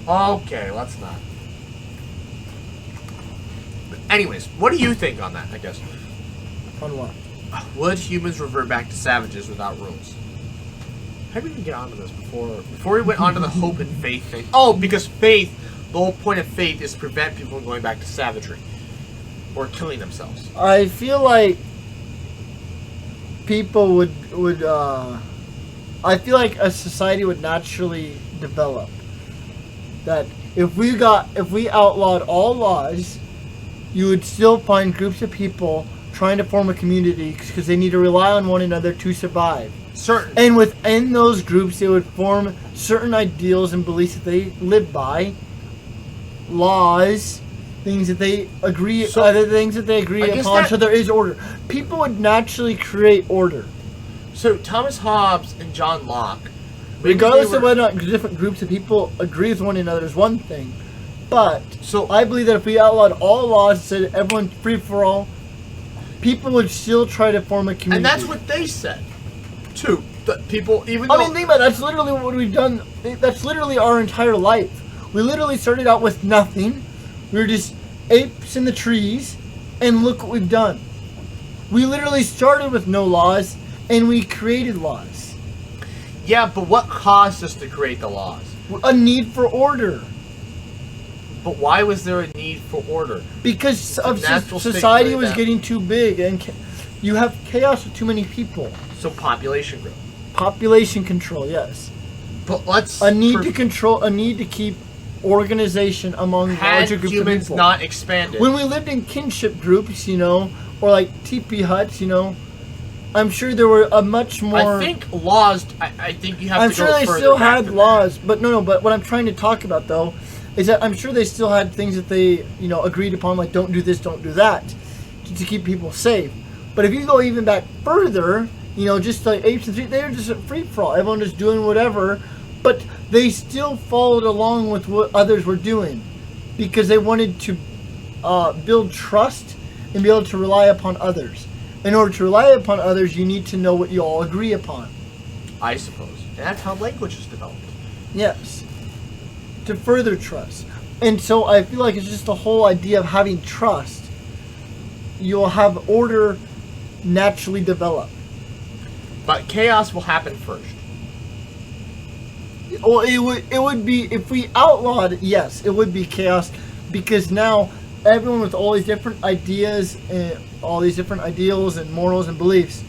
Okay, let's not. But anyways, what do you think on that, I guess?
On what?
Would humans revert back to savages without rules? How did we even get onto this before we went on to the hope and faith thing? Oh, because faith, the whole point of faith is to prevent people from going back to savagery or killing themselves.
I feel like people would I feel like a society would naturally develop. That if we outlawed all laws, you would still find groups of people trying to form a community because they need to rely on one another to survive.
Certain.
And within those groups, they would form certain ideals and beliefs that they live by, laws, things that they agree, other things that they agree upon. So there is order. People would naturally create order.
So Thomas Hobbes and John Locke,
regardless of whether or not different groups of people agree with one another, is one thing. But I believe that if we outlawed all laws and said everyone free for all, people would still try to form a community.
And that's what they said, too. That people, even though...
I mean, think about it. That's literally what we've done. That's literally our entire life. We literally started out with nothing. We were just apes in the trees, and look what we've done. We literally started with no laws, and we created laws.
Yeah, but what caused us to create the laws?
A need for order.
But why was there a need for order?
Because society was getting too big, and you have chaos with too many people.
So population growth.
Population control, yes.
But let's...
A need to keep organization among larger groups of people. Had humans
not expanded.
When we lived in kinship groups, or like teepee huts, I'm sure there were a much more...
I think laws, I think you have
I'm
to
sure
go
they
further
still
back
had
than
laws, but but what I'm trying to talk about, though, is that I'm sure they still had things that they, agreed upon, like don't do this, don't do that, to keep people safe. But if you go even back further, just like apes and trees, they were just a free-for-all. Everyone just doing whatever, but they still followed along with what others were doing because they wanted to build trust and be able to rely upon others. In order to rely upon others, you need to know what you all agree upon.
I suppose. And that's how language is developed.
Yes. To further trust. And so I feel like it's just the whole idea of having trust. You'll have order naturally develop.
But chaos will happen first.
Well, it would be, if we outlawed, yes, it would be chaos, because now everyone with all these different ideas and all these different ideals and morals and beliefs,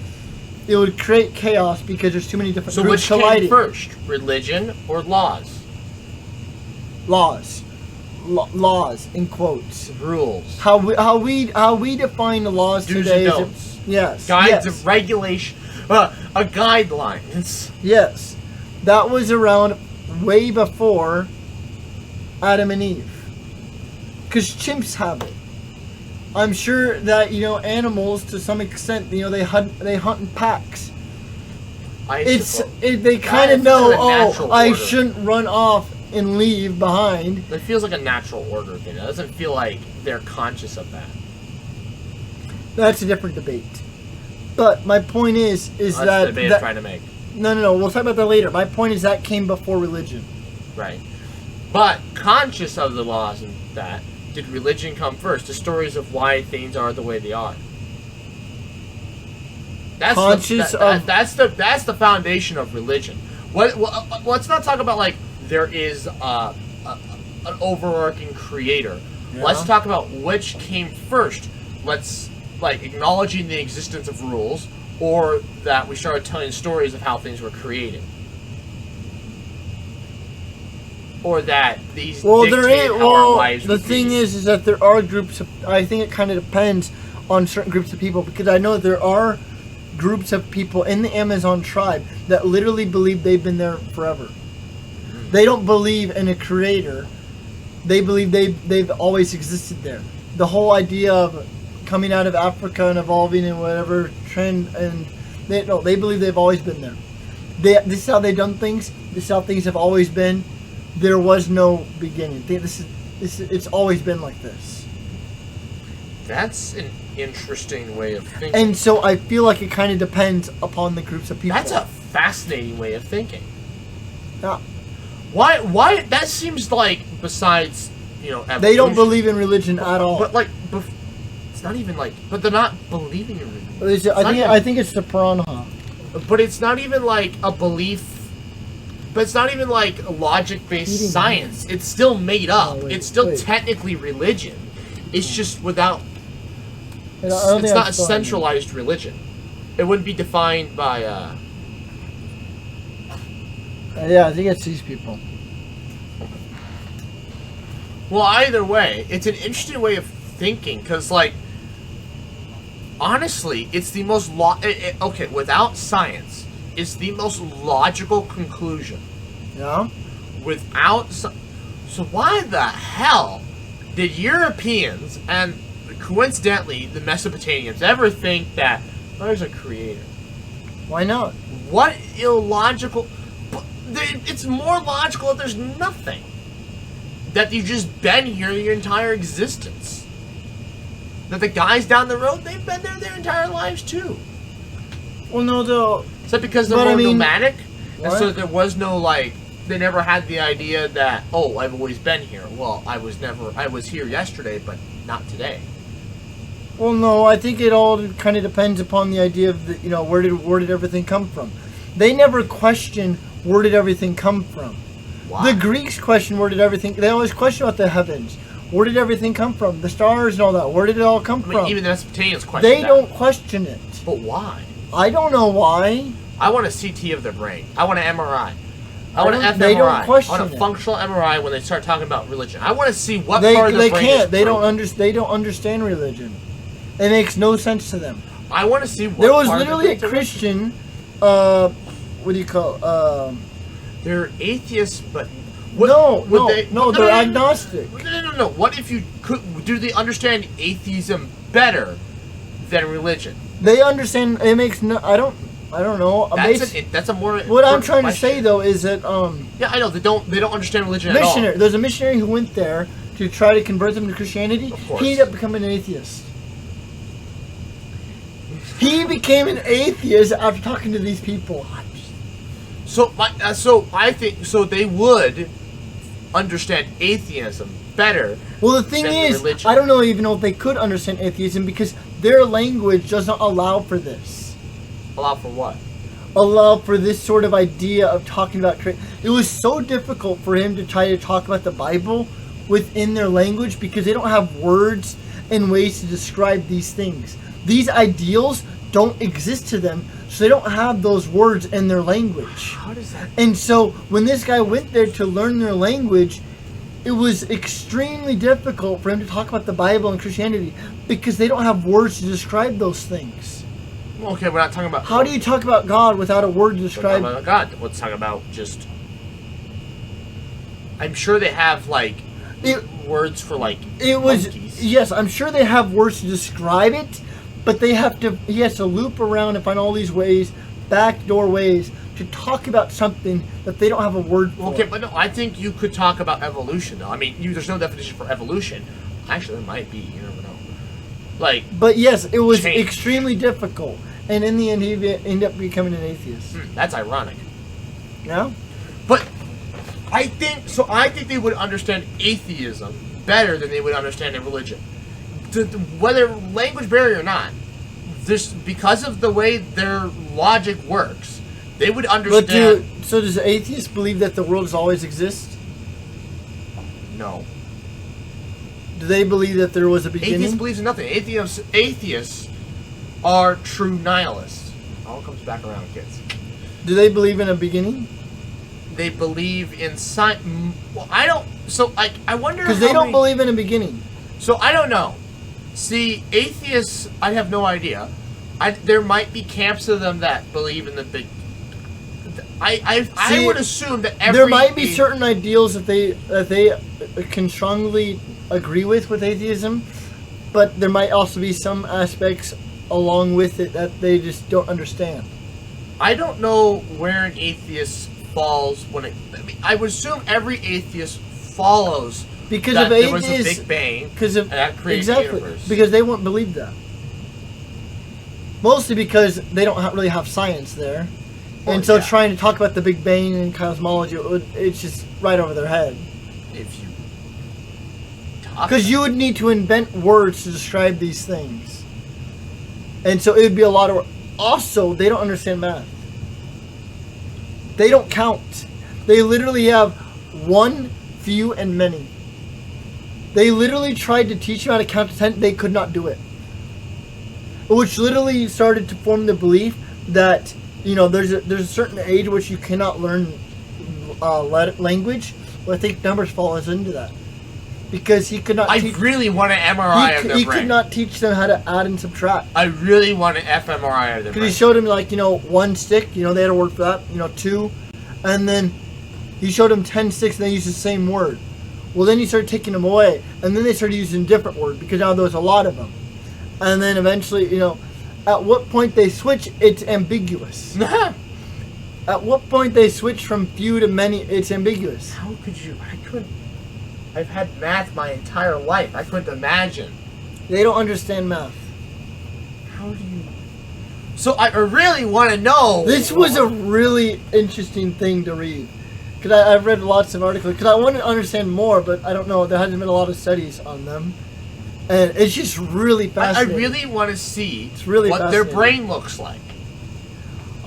it would create chaos because there's too many different groups colliding.
So which came first, religion or laws?
Laws. Laws in quotes.
Rules.
How we define the laws
Do's
today
and don'ts.
Yes.
Guides of regulation. A guidelines.
Yes. That was around way before Adam and Eve. Because chimps have it. I'm sure that, animals, to some extent, they hunt in packs. They kind of know, I shouldn't run off and leave behind.
It feels like a natural order thing. It doesn't feel like they're conscious of that.
That's a different debate. But my point is
that's the debate I'm trying to make.
No. We'll talk about that later. My point is that came before religion.
Right. But conscious of the laws and that, did religion come first? The stories of why things are the way they are. That's the foundation of religion. Let's not talk about like there is an overarching creator. Yeah. Let's talk about which came first. Let's acknowledging the existence of rules, or that we started telling stories of how things were created, or that these dictate how our lives.
The thing is that there are groups of. I think it kind of depends on certain groups of people, because I know there are groups of people in the Amazon tribe that literally believe they've been there forever. They don't believe in a creator. They believe they've always existed there. The whole idea of coming out of Africa and evolving in whatever trend, and they believe they've always been there. This is how they've done things. This is how things have always been. There was no beginning. It's always been like this.
That's an interesting way of thinking.
And so I feel like it kind of depends upon the groups of people.
That's a fascinating way of thinking.
Yeah.
Why? That seems like, besides, evolution,
they don't believe in religion at all.
But not even like, but they're not believing in it.
I think it's the piranha.
But it's not even like a belief. But it's not even like logic-based science. It's still made up. It's still technically religion. It's just without. It's not a centralized religion. It wouldn't be defined by.
Yeah, I think it's these people.
Well, either way, it's an interesting way of thinking because, like, honestly, it's the most okay, without science, it's the most logical conclusion.
Yeah.
Without so why the hell did Europeans and coincidentally the Mesopotamians ever think that there's a creator?
Why not?
What illogical? It's more logical that there's nothing. That you've just been here your entire existence. That the guys down the road, they've been there their entire lives too.
Well, no, though.
Is that because they're more nomadic? And so there was no, like, they never had the idea that, oh, I've always been here. Well, I was here yesterday, but not today.
Well, no, I think it all kind of depends upon the idea of, where did everything come from? They never questioned where did everything come from.
Why?
The Greeks question where did everything, they always question about the heavens. Where did everything come from? The stars and all that. Where did it all come from?
Even the Mesopotamians question
They don't question it.
But why?
I don't know why.
I want a CT of their brain. I want an MRI. I want an fMRI.
They don't question
I want a functional MRI when they start talking about religion. I want to see what part of their brain
can't.
is
They don't understand religion. It makes no sense to them.
I want to see what
there was
part
literally
of
a Christian. What do you call?
They're atheists, but
they're agnostic.
No. What if you could? Do they understand atheism better than religion?
They understand. It makes no. I don't know.
That's a more.
What I'm trying to say though is that
Yeah, I know they don't understand religion at all.
There's a missionary who went there to try to convert them to Christianity.
Of course.
He ended up becoming an atheist. He became an atheist after talking to these people.
So I think they would understand atheism better.
Well, the thing is,
religion.
I don't even know if they could understand atheism because their language doesn't allow for this.
Allow for what?
Allow for this sort of idea of talking about. It was so difficult for him to try to talk about the Bible within their language because they don't have words and ways to describe these things. These ideals don't exist to them, so they don't have those words in their language.
How does that?
And so when this guy went there to learn their language, it was extremely difficult for him to talk about the Bible and Christianity because they don't have words to describe those things.
Okay, we're not talking about.
How do you talk about God without a word to describe?
We're talking about God. Let's talk about just. I'm sure they have words for monkeys.
Yes, I'm sure they have words to describe it. But he has to loop around and find all these ways, backdoor ways, to talk about something that they don't have a word for.
Okay, but no, I think you could talk about evolution, though. I mean, there's no definition for evolution. Actually, there might be. You never know.
But yes, it was extremely difficult. And in the end, he ended up becoming an atheist.
That's ironic.
Yeah?
But I think they would understand atheism better than they would understand a religion. Whether language barrier or not, because of the way their logic works, they would understand.
So does atheists believe that the world has always existed?
No.
Do they believe that there was a beginning?
Atheists believe in nothing. Atheists are true nihilists. It all comes back around, kids.
Do they believe in a beginning?
They believe in science. Well, I don't. So I wonder.
Because they don't believe in a beginning.
So I don't know. See, atheists, I have no idea. There might be camps of them that believe in the big. I would assume that
there might be certain ideals that they can strongly agree with atheism, but there might also be some aspects along with it that they just don't understand.
I don't know where an atheist falls I would assume every atheist follows.
Because
that
of
there was
atheists,
a Big Bang,
and
that created
exactly,
the universe.
because they won't believe that. Mostly because they don't really have science there, and so trying to talk about the Big Bang and cosmology, it's just right over their head.
If you
Because you would need to invent words to describe these things. And so it would be a lot of work. Also, they don't understand math. They don't count. They literally have one, few, and many. They literally tried to teach you how to count to 10. They could not do it. Which literally started to form the belief that, you know, there's a certain age which you cannot learn language. Well, I think numbers falls into that. Because he could not
I really want an MRI of their
he
brain.
could not teach them how to add and subtract.
I really want an fMRI of their
Because
brain.
he showed him, like, you know, 1 stick, you know, they had a word for that, you know, 2. And then he showed him 10 sticks and they used the same word. Well, then he started taking them away. And then they started using a different word because now there was a lot of them. And then eventually, you know, at what point they switch, it's ambiguous. At what point they switch from few to many, it's ambiguous.
How could you? I've had math my entire life. I couldn't imagine.
They don't understand math.
How do you? So I really want to know.
This was a really interesting thing to read. Because I've read lots of articles. Because I want to understand more, but I don't know. There hasn't been a lot of studies on them. And it's just really
I
fascinating.
really want to see
really
what their
fascinating.
brain looks like.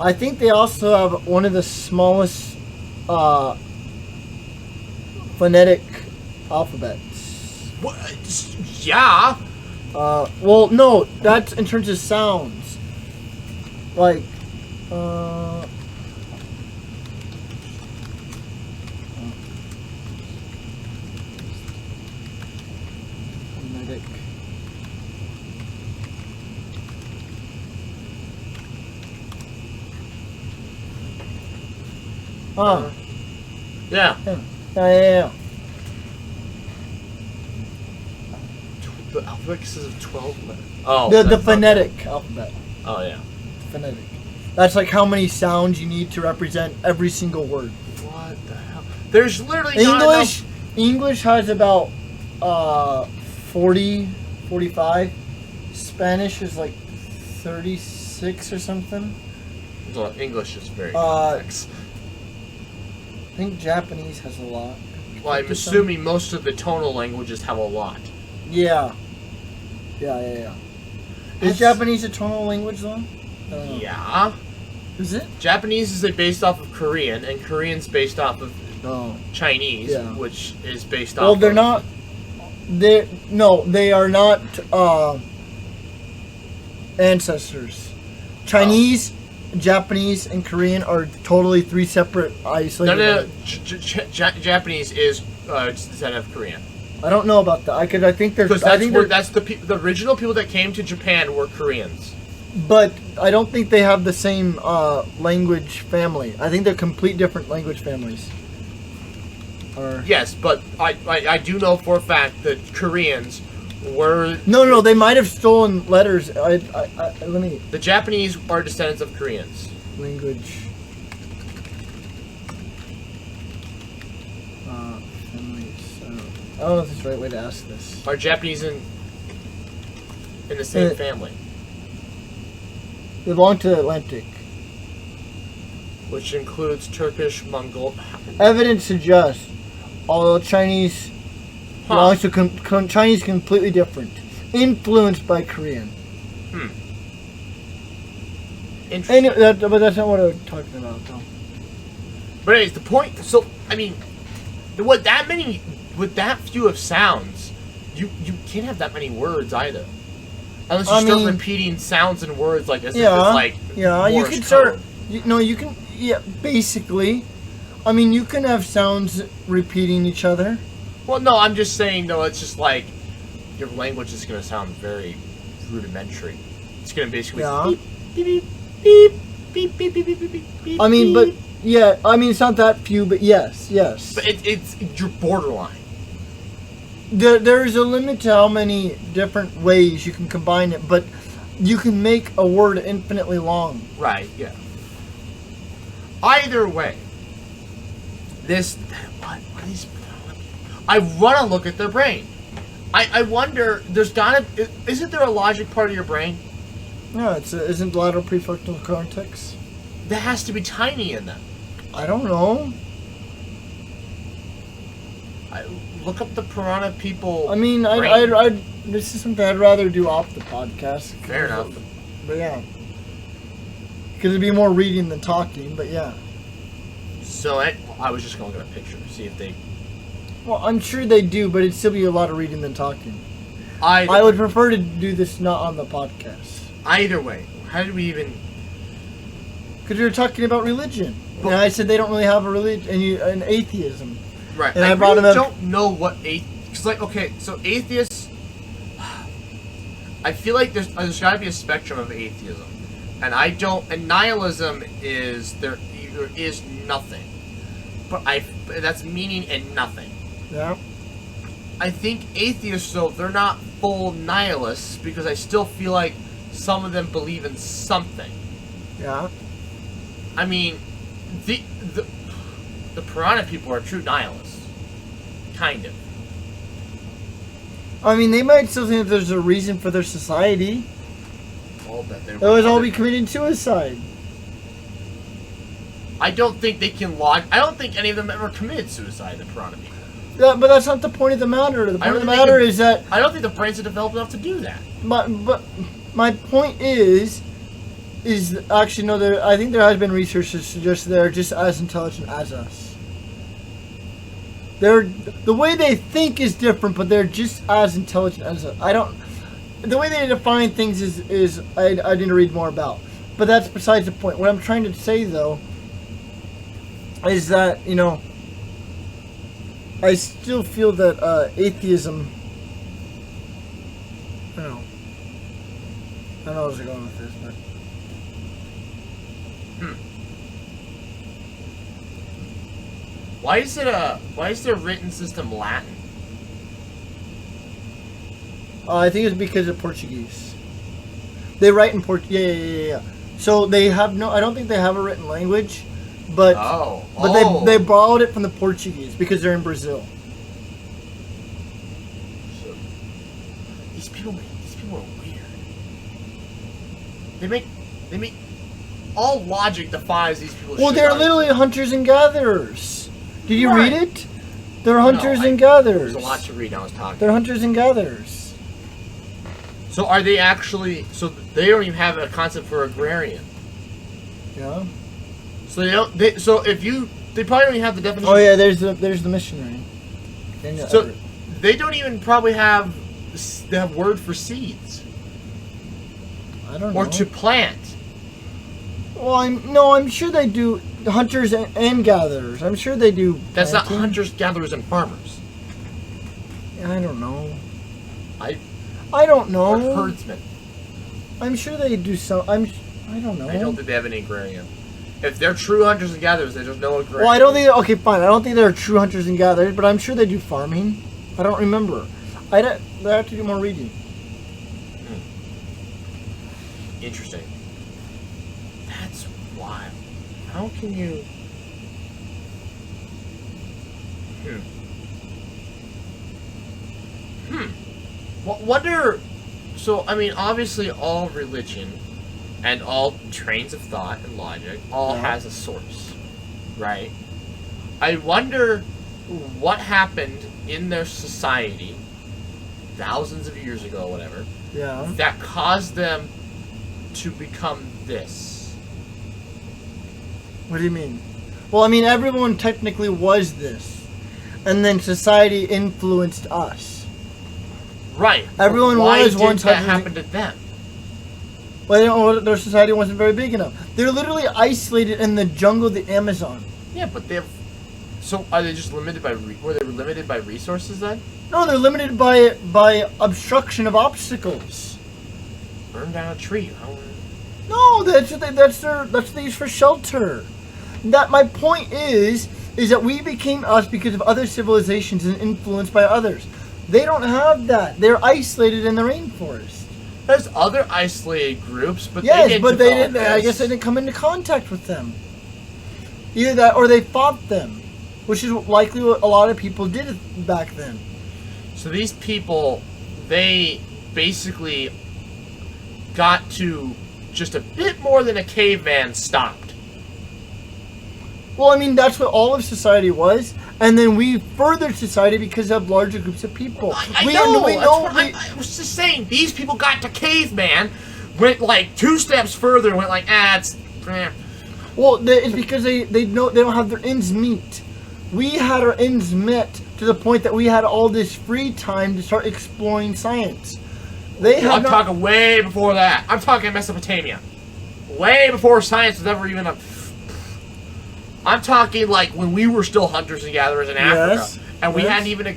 I think they also have one of the smallest phonetic alphabets.
What? Yeah.
Well, no, that's in terms of sounds. Like, phonetic. Oh,
Yeah.
yeah.
The alphabet consists of 12 letters. Oh.
The
that's not-
phonetic alphabet.
Oh yeah.
Phonetic. That's like how many sounds you need to represent every single word.
What the hell? There's literally not enough.
English has about 40, 45. Spanish is like 36 or something.
So English is very
Uh,
complex.
I think Japanese has a lot.
Well, I'm
50
assuming most of the tonal languages have a lot.
Yeah. Is
That's-
Japanese a tonal language though? I don't know.
Yeah.
Is it?
Japanese is based off of Korean, and Korean's based off of
No.
Chinese,
Yeah.
which is based off.
Well, they're
of,
not. They are not ancestors. Chinese, Japanese, and Korean are totally 3 separate isolated.
No.
languages.
Japanese is descendant of Korean.
I don't know about that. I think there's.
Because
I
that's
think
where
there's-
the original people that came to Japan were Koreans.
But I don't think they have the same language family. I think they're complete different language families. Or
Yes, but I do know for a fact that Koreans were
no, they might have stolen letters. Let me
the Japanese are descendants of Koreans.
language. Families. I don't know if it's the right way to ask this.
Are Japanese in the same
Uh,
family,
They belong to the Atlantic.
which includes Turkish, Mongol.
Evidence suggests, although Chinese belongs to Chinese completely different, influenced by Korean.
Interesting.
But that's not what I'm talking about, though.
But anyways, the point. So I mean, with that few of sounds, you can't have that many words either, unless you start repeating sounds and words like as if it's like
you
Morse
can
code.
start. You can. Yeah, basically. I mean, you can have sounds repeating each other.
Well, no, I'm just saying though. It's just like your language is going to sound very rudimentary. It's going to basically beep beep beep beep beep beep beep beep beep.
I mean, but yeah, I mean, it's not that few, but yes.
But it's you're borderline.
There is a limit to how many different ways you can combine it, but you can make a word infinitely long.
Right. Yeah. Either way, what is? I want to look at their brain. I wonder. Isn't there a logic part of your brain?
No, isn't lateral prefrontal cortex?
That has to be tiny in them.
I don't know.
look up the piranha people.
I mean, this is something I'd rather do off the podcast.
Fair enough.
But yeah. Because it'd be more reading than talking, but yeah.
So I was just going to look at a picture to see if they...
Well, I'm sure they do, but it'd still be a lot of reading than talking.
I
would prefer to do this not on the podcast.
Either way, how did we even...
Because we were talking about religion. And I said they don't really have a religion, and atheism.
Right.
And
I
brought
really
him up.
don't know what because like, okay, so atheists, I feel like there's got to be a spectrum of atheism, and nihilism is there is nothing, but that's meaning and nothing.
Yeah.
I think atheists, though, they're not full nihilists because I still feel like some of them believe in something.
Yeah.
I mean, the piranha people are true nihilists. Kind of.
I mean, they might still think that there's a reason for their society.
I'll bet they
Otherwise, all be committing suicide.
I don't think they can log. I don't think any of them ever committed suicide, the piranha people.
Yeah, but that's not the point of the matter. The point of the matter is that...
I don't think the brains are developed enough to do that.
But my point is actually, no, I think there has been research that suggests they're just as intelligent as us. The way they think is different, but they're just as intelligent as us. The way they define things is I need to read more about. But that's besides the point. What I'm trying to say, though, is that, I still feel that atheism... I don't know where I was going with this, but...
Why is their written system Latin?
I think it's because of Portuguese. They write in Portuguese. Yeah. So they have I don't think they have a written language, but they borrowed it from the Portuguese because they're in Brazil.
So, these people are weird. They make all logic defies these people.
Well, they're literally hunters and gatherers. Did you read it? They're hunters and
There's
gatherers.
a lot to read. I was talking.
They're hunters and gatherers.
So are they actually? So they don't even have a concept for agrarian.
Yeah.
So they don't. They probably don't even have the definition.
Oh yeah, there's the missionary.
So they don't even probably have. They have word for seeds.
I don't know.
Or to plant.
Well, I'm sure they do hunters and gatherers. I'm sure they do.
That's not
planting.
hunters, gatherers, and farmers.
I don't know.
I
don't know.
Or herdsmen.
I'm sure they do some. I don't know.
I don't think they have any agrarian. If they're true hunters and gatherers, there's no agrarian.
Well, I don't think. Okay, fine. I don't think they're true hunters and gatherers, but I'm sure they do farming. I don't remember. They have to do more reading.
Interesting. That's wild. How can you? Wonder. So I mean, obviously, all religion and all trains of thought and logic all has a source, right? I wonder what happened in their society thousands of years ago, whatever.
Yeah.
That caused them to become this.
What do you mean? Well, I mean, everyone technically was this, and then society influenced us.
Right.
Everyone was once.
Why did that happen to them?
Well, their society wasn't very big enough. They're literally isolated in the jungle of the Amazon.
Yeah, but they've. So are they just limited by? Were they limited by resources then?
No, they're limited by obstruction of obstacles.
Burn down a tree.
No, that's what they use for shelter. That my point is that we became us because of other civilizations and influenced by others. They don't have that. They're isolated in the rainforest.
There's other isolated groups, but
yes,
they didn't.
But they didn't. I guess they didn't come into contact with them. Either that, or they fought them, which is likely what a lot of people did back then.
So these people, they basically got to just a bit more than a caveman stopped.
Well, I mean, that's what all of society was. And then we furthered society because of larger groups of people.
I was just saying, these people got to caveman, went like 2 steps further, and went like, it's.
Well, it's because they don't have their ends meet. We had our ends met to the point that we had all this free time to start exploring science.
I'm talking way before that. I'm talking Mesopotamia. Way before science was ever even a... I'm talking like when we were still hunters and gatherers in Africa. And we hadn't even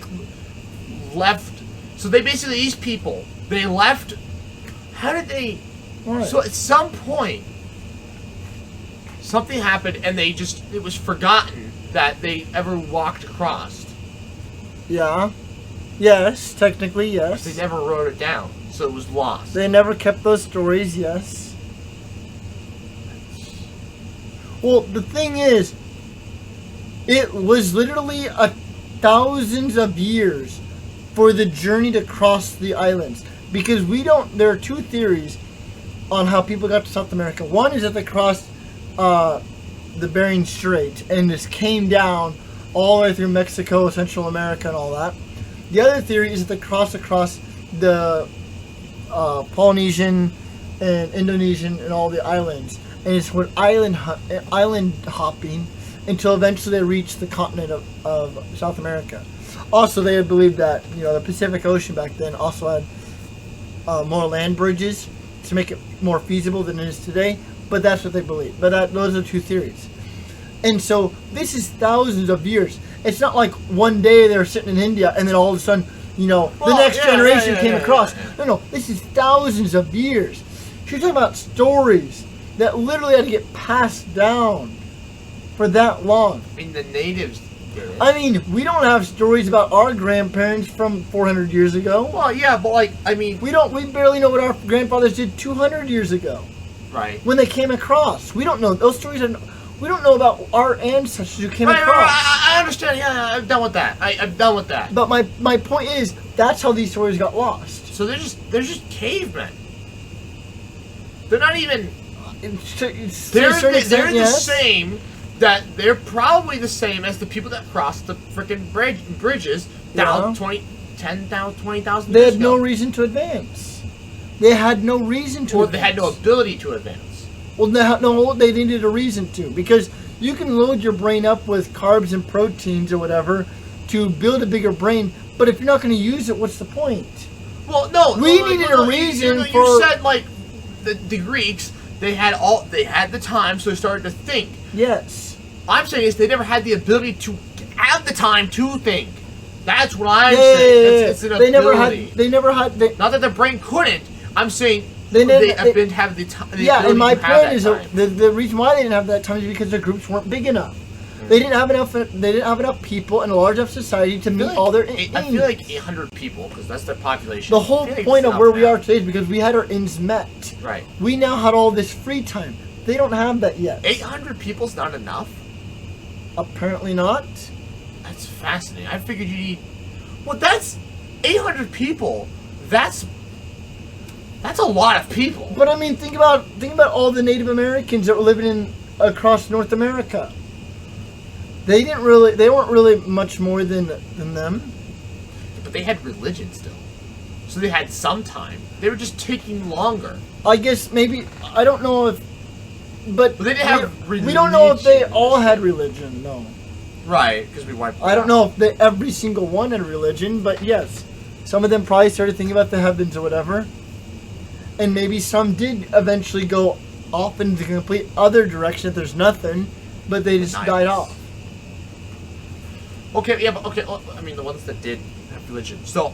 left... So they basically, these people, they left... How did they... Right. So at some point, something happened and they just... It was forgotten that they ever walked across.
Yeah. Yes, technically, yes.
They never wrote it down, so it was lost.
They never kept those stories, yes. Well, the thing is, it was literally thousands of years for the journey to cross the islands. Because there are 2 theories on how people got to South America. One is that they crossed the Bering Strait and just came down all the way through Mexico, Central America, and all that. The other theory is that they crossed across the Polynesian and Indonesian and all the islands, and it's went island hopping until eventually they reached the continent of South America. Also, they believed that the Pacific Ocean back then also had more land bridges to make it more feasible than it is today. But that's what they believe. But those are 2 theories. And so this is thousands of years. It's not like one day they were sitting in India and then all of a sudden, the next generation came across. No, this is thousands of years. You're talking about stories that literally had to get passed down for that long.
I mean, the natives did it.
I mean, we don't have stories about our grandparents from 400 years ago.
Well, yeah, but we
barely know what our grandfathers did 200 years ago.
Right.
When they came across. We don't know. Those stories we don't know about our ancestors who came across.
Right, I understand. Yeah, I'm done with that. I'm done with that.
But my point is, that's how these stories got lost.
So they're just cavemen. They're not even... They're the same... That they're probably the same as the people that crossed the freaking bridges down 10,000, 20,000 years ago.
They had no reason to advance. They had no reason to advance.
They had no ability to advance.
Well, no, they needed a reason to. Because you can load your brain up with carbs and proteins or whatever to build a bigger brain, but if you're not going to use it, what's the point?
Well, no.
We needed a reason for...
You said, the Greeks, they had the time, so they started to think.
Yes.
I'm saying is they never had the ability to have the time to think. That's what I'm saying. It's an ability.
They never had.
Not that their brain couldn't. I'm saying they didn't have the time.
Yeah, and my point is the reason why they didn't have that time is because their groups weren't big enough. They didn't have enough. They didn't have enough people in a large enough society to meet all their ends.
I feel like 800 people because that's their population.
The whole point of where we are today is because we had our ends met.
Right.
We now had all this free time. They don't have that yet.
800 people's not enough.
Apparently not.
That's fascinating. I figured you need... Well, that's 800 people. That's a lot of people.
But I mean, think about all the Native Americans that were living across North America. They weren't really much more than them.
But they had religion still. So they had some time. They were just taking longer.
I guess maybe, I don't know if... But
they didn't have religion.
We don't know if they all had religion, no.
Right, because we wiped them
I don't know if every single one had religion, but yes. Some of them probably started thinking about the heavens or whatever. And maybe some did eventually go off in the complete other direction if there's nothing, but they just died off.
Okay, yeah, but okay, I mean, the ones that did have religion. So,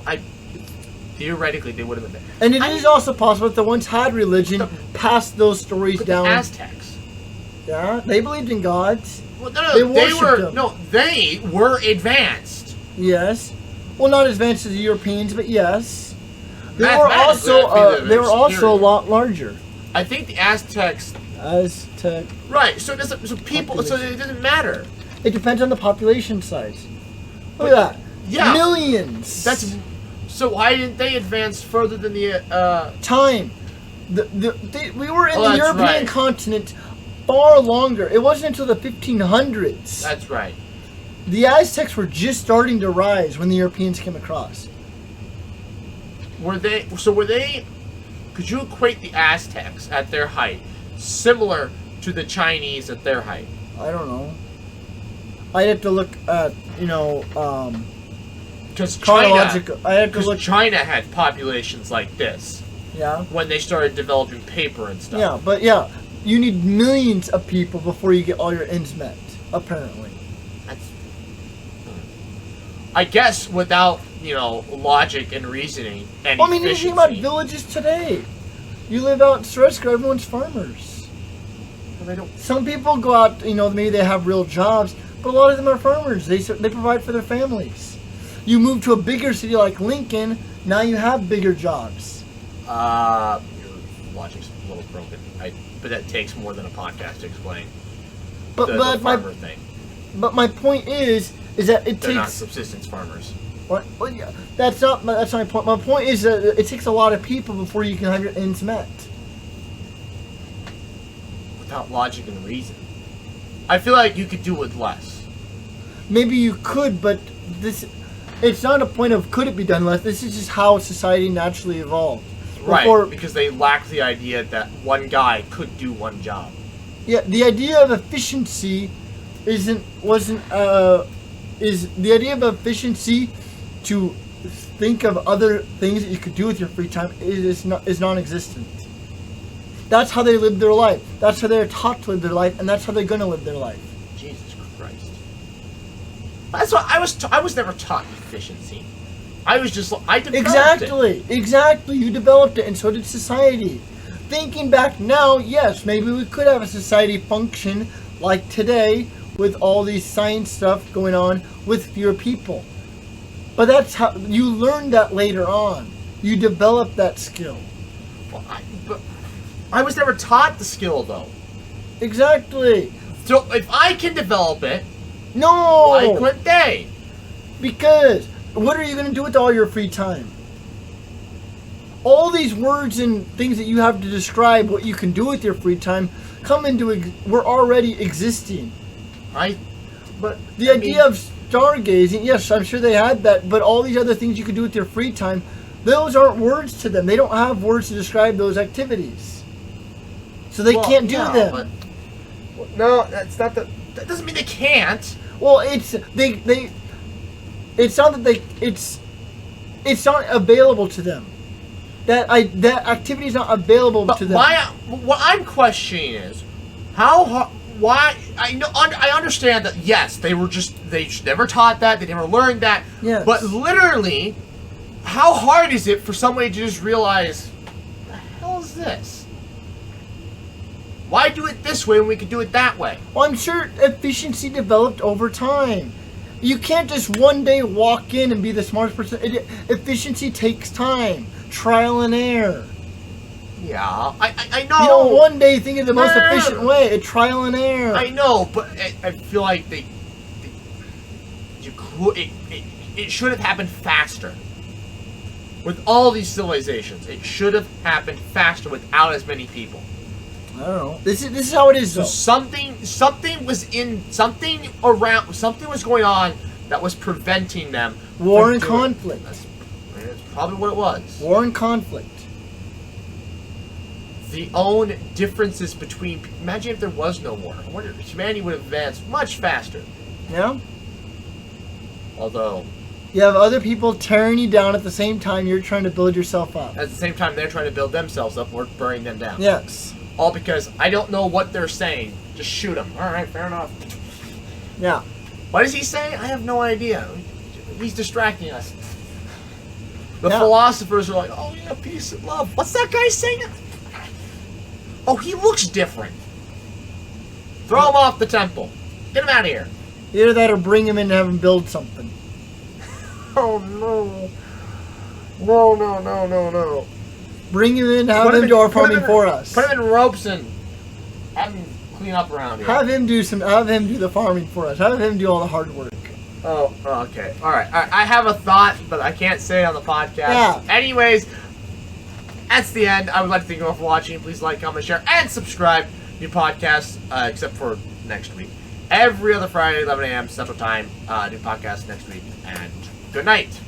theoretically, they would have been there.
And it is also possible that the ones had religion passed those stories down.
The Aztecs.
Yeah, they believed in gods.
Well, no, they were advanced.
Yes. Well, not as advanced as the Europeans, but yes. They were also a lot larger.
I think the Aztecs. Right. So it doesn't matter.
It depends on the population size. Look at that.
Yeah.
Millions.
So why didn't they advance further than the
time? We were in the European continent far longer. It wasn't until the 1500s.
That's right.
The Aztecs were just starting to rise when the Europeans came across.
Were they? Could you equate the Aztecs at their height similar to the Chinese at their height?
I don't know. I'd have to look at,
Because
chronological. I have to look.
China had populations like this
Yeah.
when they started developing paper and stuff.
Yeah, but yeah, you need millions of people before you get all your ends met. Apparently.
I guess without, logic and reasoning and
Well, I mean, you
efficiency.
think about villages today. You live out in Sredscar, everyone's farmers.
They don't.
Some people go out, maybe they have real jobs, but a lot of them are farmers. They provide for their families. You move to a bigger city like Lincoln, now you have bigger jobs.
Your logic's a little broken. But that takes more than a podcast to explain the farmer thing.
But my point is that
They're not subsistence farmers.
What? Well, yeah, that's not my point. My point is that it takes a lot of people before you can have your ends met.
Without logic and reason. I feel like you could do with less.
Maybe you could, but it's not a point of could it be done less. This is just how society naturally evolved.
Right, because they lack the idea that one guy could do one job.
Yeah, the idea of efficiency is the idea of efficiency to think of other things that you could do with your free time is non-existent. That's how they live their life. That's how they're taught to live their life, and that's how they're going to live their life.
Jesus Christ. That's what I was never taught efficiency. I was just I developed it.
Exactly. You developed it, and so did society. Thinking back now, yes, maybe we could have a society function like today with all these science stuff going on with fewer people. But that's how you learned that later on. You developed that skill.
Well, but I was never taught the skill though.
Exactly.
So if I can develop it,
no,
why couldn't they?
Because what are you going to do with all your free time? All these words and things that you have to describe what you can do with your free time we're already existing. But the idea of stargazing, yes, I'm sure they had that, but all these other things you can do with your free time, those aren't words to them. They don't have words to describe those activities. So they can't do them.
But, no, that's not that doesn't mean they can't.
Well, it's not available to them. That activity is not available to them.
What I'm questioning is why I understand that yes, they never taught that, they never learned that.
Yes.
But literally, how hard is it for somebody to just realize the hell is this? Why do it this way when we could do it that way?
Well, I'm sure efficiency developed over time. You can't just one day walk in and be the smartest person. Efficiency takes time, trial and error.
Yeah, I know.
You don't one day think of the most efficient way. A trial and error.
I know, but I feel like it should have happened faster. With all these civilizations, it should have happened faster without as many people.
I don't know. This is how it is.
So
though.
something was going on that was preventing them.
War and conflict.
That's probably what it was.
War and conflict.
The own differences between. Imagine if there was no war. I wonder if humanity would advance much faster.
Yeah.
Although.
You have other people tearing you down at the same time you're trying to build yourself up.
At the same time, they're trying to build themselves up. We're burning them down.
Yes.
All because I don't know what they're saying. Just shoot them. All right, fair enough.
Yeah.
What does he say? I have no idea. He's distracting us. The
Yeah.
philosophers are like, oh yeah, peace and love. What's that guy saying? Oh, he looks different. Throw him off the temple. Get him out of here.
Either that or bring him in and have him build something.
Oh no. No.
Bring him in and have him do our farming for us.
Put him in ropes and have him clean up around here.
Have him do the farming for us. Have him do all the hard work.
Oh, okay. All right. I have a thought, but I can't say it on the podcast.
Yeah.
Anyways, that's the end. I would like to thank you all for watching. Please like, comment, share, and subscribe. New podcast, except for next week. every other Friday, 11 a.m. Central Time. New podcast next week. And good night.